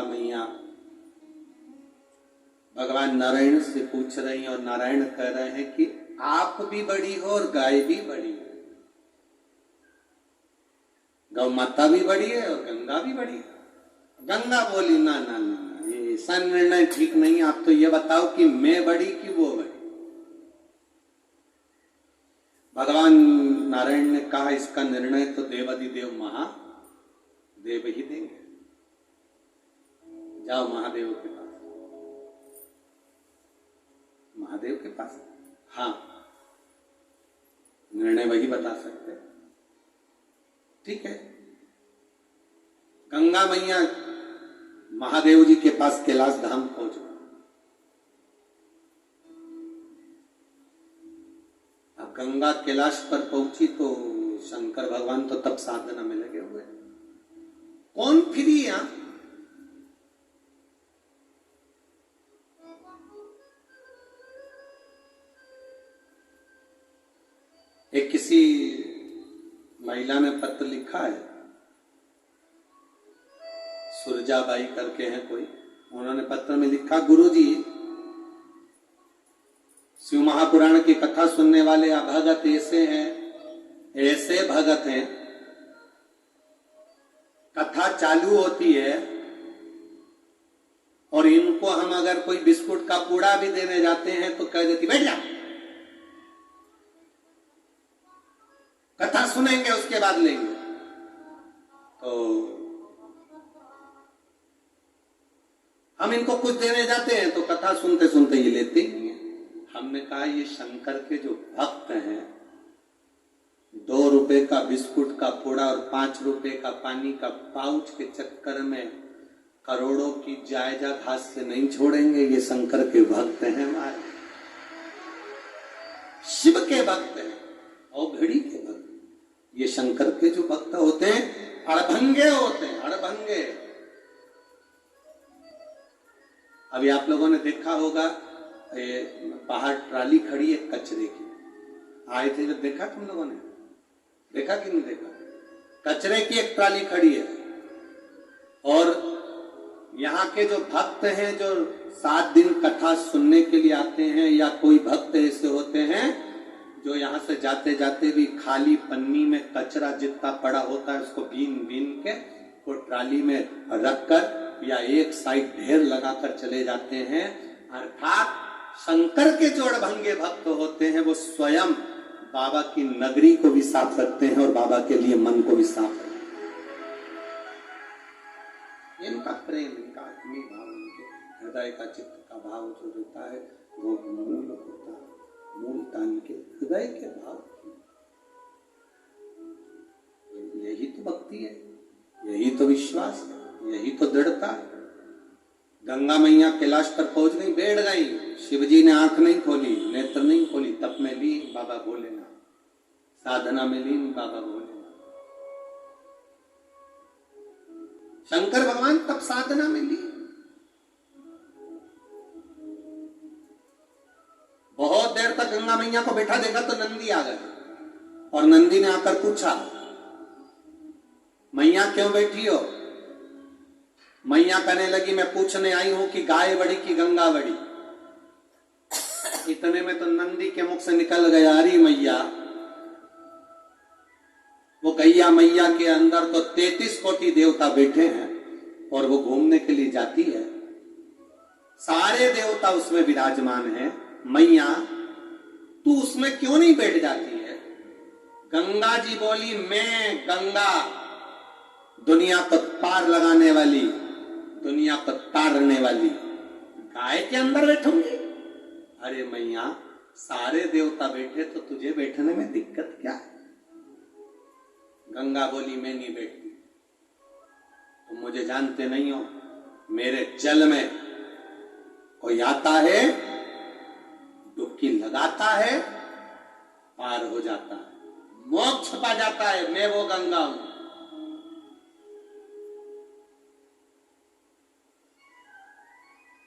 गंगा मैया भगवान नारायण से पूछ रही हैं और नारायण कह रहे हैं कि आप भी बड़ी हो और गाय भी बड़ी हो, गौ माता भी बड़ी है और गंगा भी बड़ी है। गंगा बोली ना ना ना, ये ऐसा निर्णय ठीक नहीं, आप तो ये बताओ कि मैं बड़ी कि वो बड़ी। भगवान नारायण ने कहा इसका निर्णय तो देवाधिदेव महादेव ही देंगे, जाओ महादेव के पास। महादेव के पास, हाँ, निर्णय वही बता सकते। ठीक है, गंगा मैया महादेव जी के पास कैलाश धाम पहुंच गए। अब गंगा कैलाश पर पहुंची तो शंकर भगवान तो तब साधना में लगे हुए। कौन फ्री यहां? एक किसी महिला ने पत्र लिखा है, सुरजाबाई करके हैं कोई, उन्होंने पत्र में लिखा, गुरुजी शिव महापुराण की कथा सुनने वाले अभगत ऐसे हैं, ऐसे भगत हैं, कथा चालू होती है और इनको हम अगर कोई बिस्कुट का पूड़ा भी देने जाते हैं तो कह देती बैठ जा, कथा सुनेंगे उसके बाद लेंगे। तो हम इनको कुछ देने जाते हैं तो कथा सुनते सुनते ये लेते ही नहीं है। हमने कहा ये शंकर के जो भक्त हैं, 2 रुपए का बिस्कुट का पूड़ा और 5 रुपए का पानी का पाउच के चक्कर में करोड़ों की जायदाद हाथ से नहीं छोड़ेंगे। ये शंकर के भक्त हैं, हमारे शिव के भक्त हैं और घड़ी के भक्त। ये शंकर के जो भक्त होते हैं अड़भंगे होते हैं, अड़भंगे। अभी आप लोगों ने देखा होगा बाहर ट्राली खड़ी है कचरे की, आए थे जब, देखा तुम लोगों ने? देखा कि नहीं देखा? कचरे की एक ट्राली खड़ी है और यहाँ के जो भक्त हैं जो 7 दिन कथा सुनने के लिए आते हैं, या कोई भक्त ऐसे होते हैं जो यहाँ से जाते जाते भी खाली पन्नी में कचरा जितना पड़ा होता है उसको बीन बीन के वो ट्राली में रखकर या एक साइड ढेर लगाकर चले जाते हैं। अर्थात शंकर के जो अड़भंगे भक्त होते हैं वो स्वयं बाबा की नगरी को भी साफ रखते हैं और बाबा के लिए मन को भी साफ रखते हैं। इनका प्रेम, इनका आत्मीय भाव, इनके हृदय का चित्त का भाव जो रहता है वो मूल होता है, मूल तान के हृदय के भाव। यही तो भक्ति है, यही तो विश्वास है, यही तो दृढ़ता है। गंगा मैया कैलाश पर पहुंच गई, बैठ गई। शिवजी ने आंख नहीं खोली, नेत्र नहीं खोली, तप में लीन बाबा भोलेनाथ, साधना में लीन बाबा भोलेनाथ। शंकर भगवान तब साधना में लीन। बहुत देर तक गंगा मैया को बैठा देखा तो नंदी आ गए और नंदी ने आकर पूछा, मैया क्यों बैठी हो? मैया कहने लगी, मैं पूछने आई हूं कि गाय बड़ी कि गंगा बड़ी। इतने में तो नंदी के मुख से निकल गया, अरे मैया, वो गैया मैया के अंदर तो 33 कोटि देवता बैठे हैं और वो घूमने के लिए जाती है, सारे देवता उसमें विराजमान हैं। मैया तू उसमें क्यों नहीं बैठ जाती है? गंगा जी बोली, मैं गंगा दुनिया को पार लगाने वाली, दुनिया को तारने वाली गाय के अंदर बैठूंगी? अरे मैया, सारे देवता बैठे तो तुझे बैठने में दिक्कत क्या है? गंगा बोली, मैं नहीं बैठती, तुम मुझे जानते नहीं हो। मेरे जल में कोई आता है, डुबकी लगाता है, पार हो जाता है, मोक्ष पा जाता है। मैं वो गंगा हूं।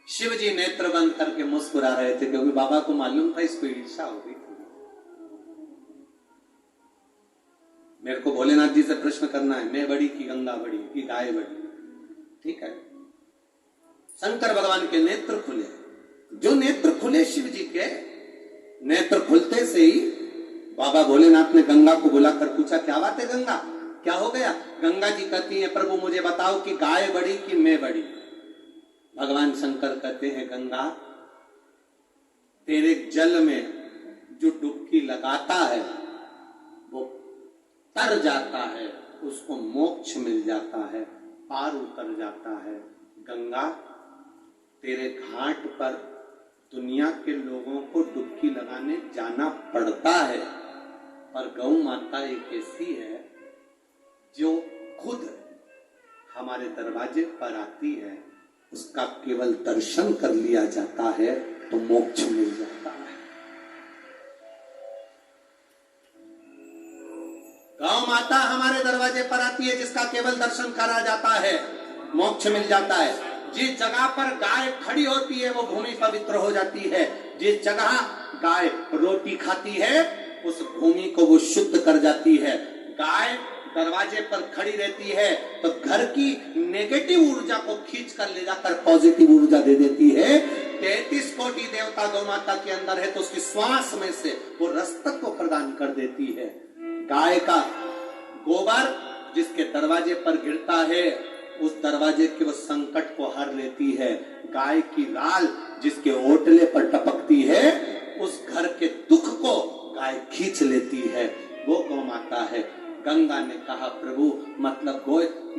शिव जी नेत्र बंद करके मुस्कुरा रहे थे क्योंकि बाबा को मालूम था इसको ईर्ष्या हो गई थी। मेरे को भोलेनाथ जी से प्रश्न करना है, मैं बड़ी कि गंगा बड़ी कि गाय बड़ी? ठीक है, शंकर भगवान के नेत्र खुले। जो नेत्र खुले शिव जी के, नेत्र खुलते से ही बाबा भोलेनाथ ने गंगा को बुलाकर पूछा, क्या बात है गंगा, क्या हो गया? गंगा जी कहती है, प्रभु मुझे बताओ कि गाय बड़ी कि मैं बड़ी? भगवान शंकर कहते हैं, गंगा तेरे जल में जो डुबकी लगाता है वो तर जाता है, उसको मोक्ष मिल जाता है, पार उतर जाता है। गंगा तेरे घाट पर दुनिया के लोगों को डुबकी लगाने जाना पड़ता है, पर गौ माता एक ऐसी है जो खुद हमारे दरवाजे पर आती है, उसका केवल दर्शन कर लिया जाता है तो मोक्ष मिल जाता है। गौ माता हमारे दरवाजे पर आती है, जिसका केवल दर्शन करा जाता है मोक्ष मिल जाता है। जिस जगह पर गाय खड़ी होती है वो भूमि पवित्र हो जाती है। जिस जगह गाय रोटी खाती है उस भूमि को वो शुद्ध कर जाती है। गाय दरवाजे पर खड़ी रहती है तो घर की नेगेटिव ऊर्जा को खींच कर ले जाकर पॉजिटिव ऊर्जा दे देती है। 33 कोटि देवता गौ माता के अंदर है तो उसकी श्वास में से वो रसतत्व को प्रदान कर देती है। गाय का गोबर जिसके दरवाजे पर गिरता है उस दरवाजे के वो संकट को हर लेती है। गाय की लाल जिसके ओटले पर टपकती है उस घर के दुख को गाय खींच लेती है, वो गौ माता है। गंगा ने कहा, प्रभु मतलब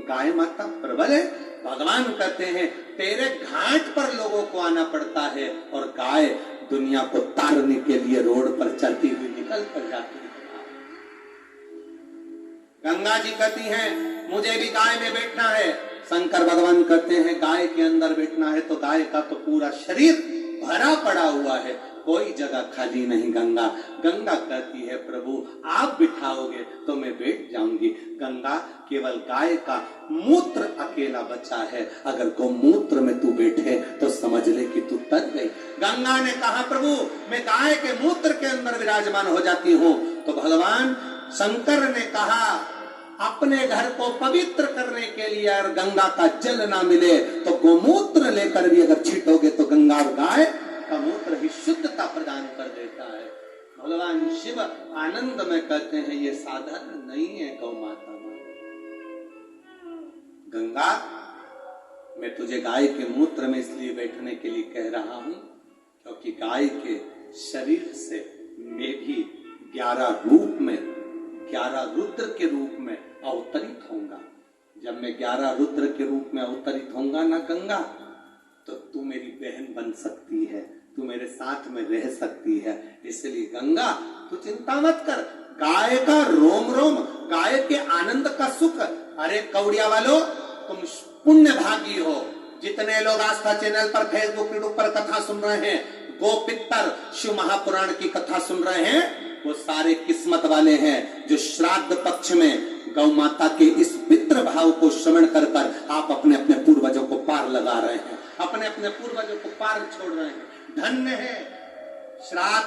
गाय माता प्रबल है? भगवान कहते हैं, तेरे घाट पर लोगों को आना पड़ता है और गाय दुनिया को तारने के लिए रोड पर चलती हुई निकल कर जाती है। गंगा जी कहती हैं, मुझे भी गाय में बैठना है। शंकर भगवान कहते हैं, गाय के अंदर बैठना है तो गाय का तो पूरा शरीर भरा पड़ा हुआ है, कोई जगह खाली नहीं। गंगा कहती है, प्रभु आप बिठाओगे तो मैं बैठ जाऊंगी। गंगा केवल गाय का मूत्र अकेला बचा है, अगर गौमूत्र में तू बैठे तो समझ ले कि तू तर गई। गंगा ने कहा, प्रभु मैं गाय के मूत्र के अंदर विराजमान हो जाती हूँ। तो भगवान शंकर ने कहा, अपने घर को पवित्र करने के लिए अगर गंगा का जल ना मिले तो गोमूत्र लेकर भी अगर छीटोगे तो गंगा और गाय का मूत्र ही शुद्धता प्रदान कर देता है। भगवान शिव आनंद में कहते हैं, ये साधारण नहीं है गौ माता। गंगा मैं तुझे गाय के मूत्र में इसलिए बैठने के लिए कह रहा हूं क्योंकि गाय के शरीर से मैं भी 11 रूप में 11 रुद्र के रूप में अवतरित होऊंगा। जब मैं 11 रुद्र के रूप में अवतरित होऊंगा ना गंगा, तो तू मेरी बहन बन सकती है, तू मेरे साथ में रह सकती है। इसलिए गंगा तू चिंता मत कर, गाय का रोम रोम, गाय के आनंद का सुख। अरे कौड़िया वालों, तुम पुण्य भागी हो। जितने लोग आस्था चैनल पर फेसबुक यूट्यूब पर कथा सुन रहे हैं, गोपितर शिव महापुराण की कथा सुन रहे हैं, वो सारे किस्मत वाले हैं जो श्राद्ध पक्ष में गौ माता के इस पितृ भाव को श्रवण कर कर आप अपने अपने पूर्वजों को पार लगा रहे हैं, अपने अपने पूर्वजों को पार छोड़ रहे हैं। धन्य है श्राद्ध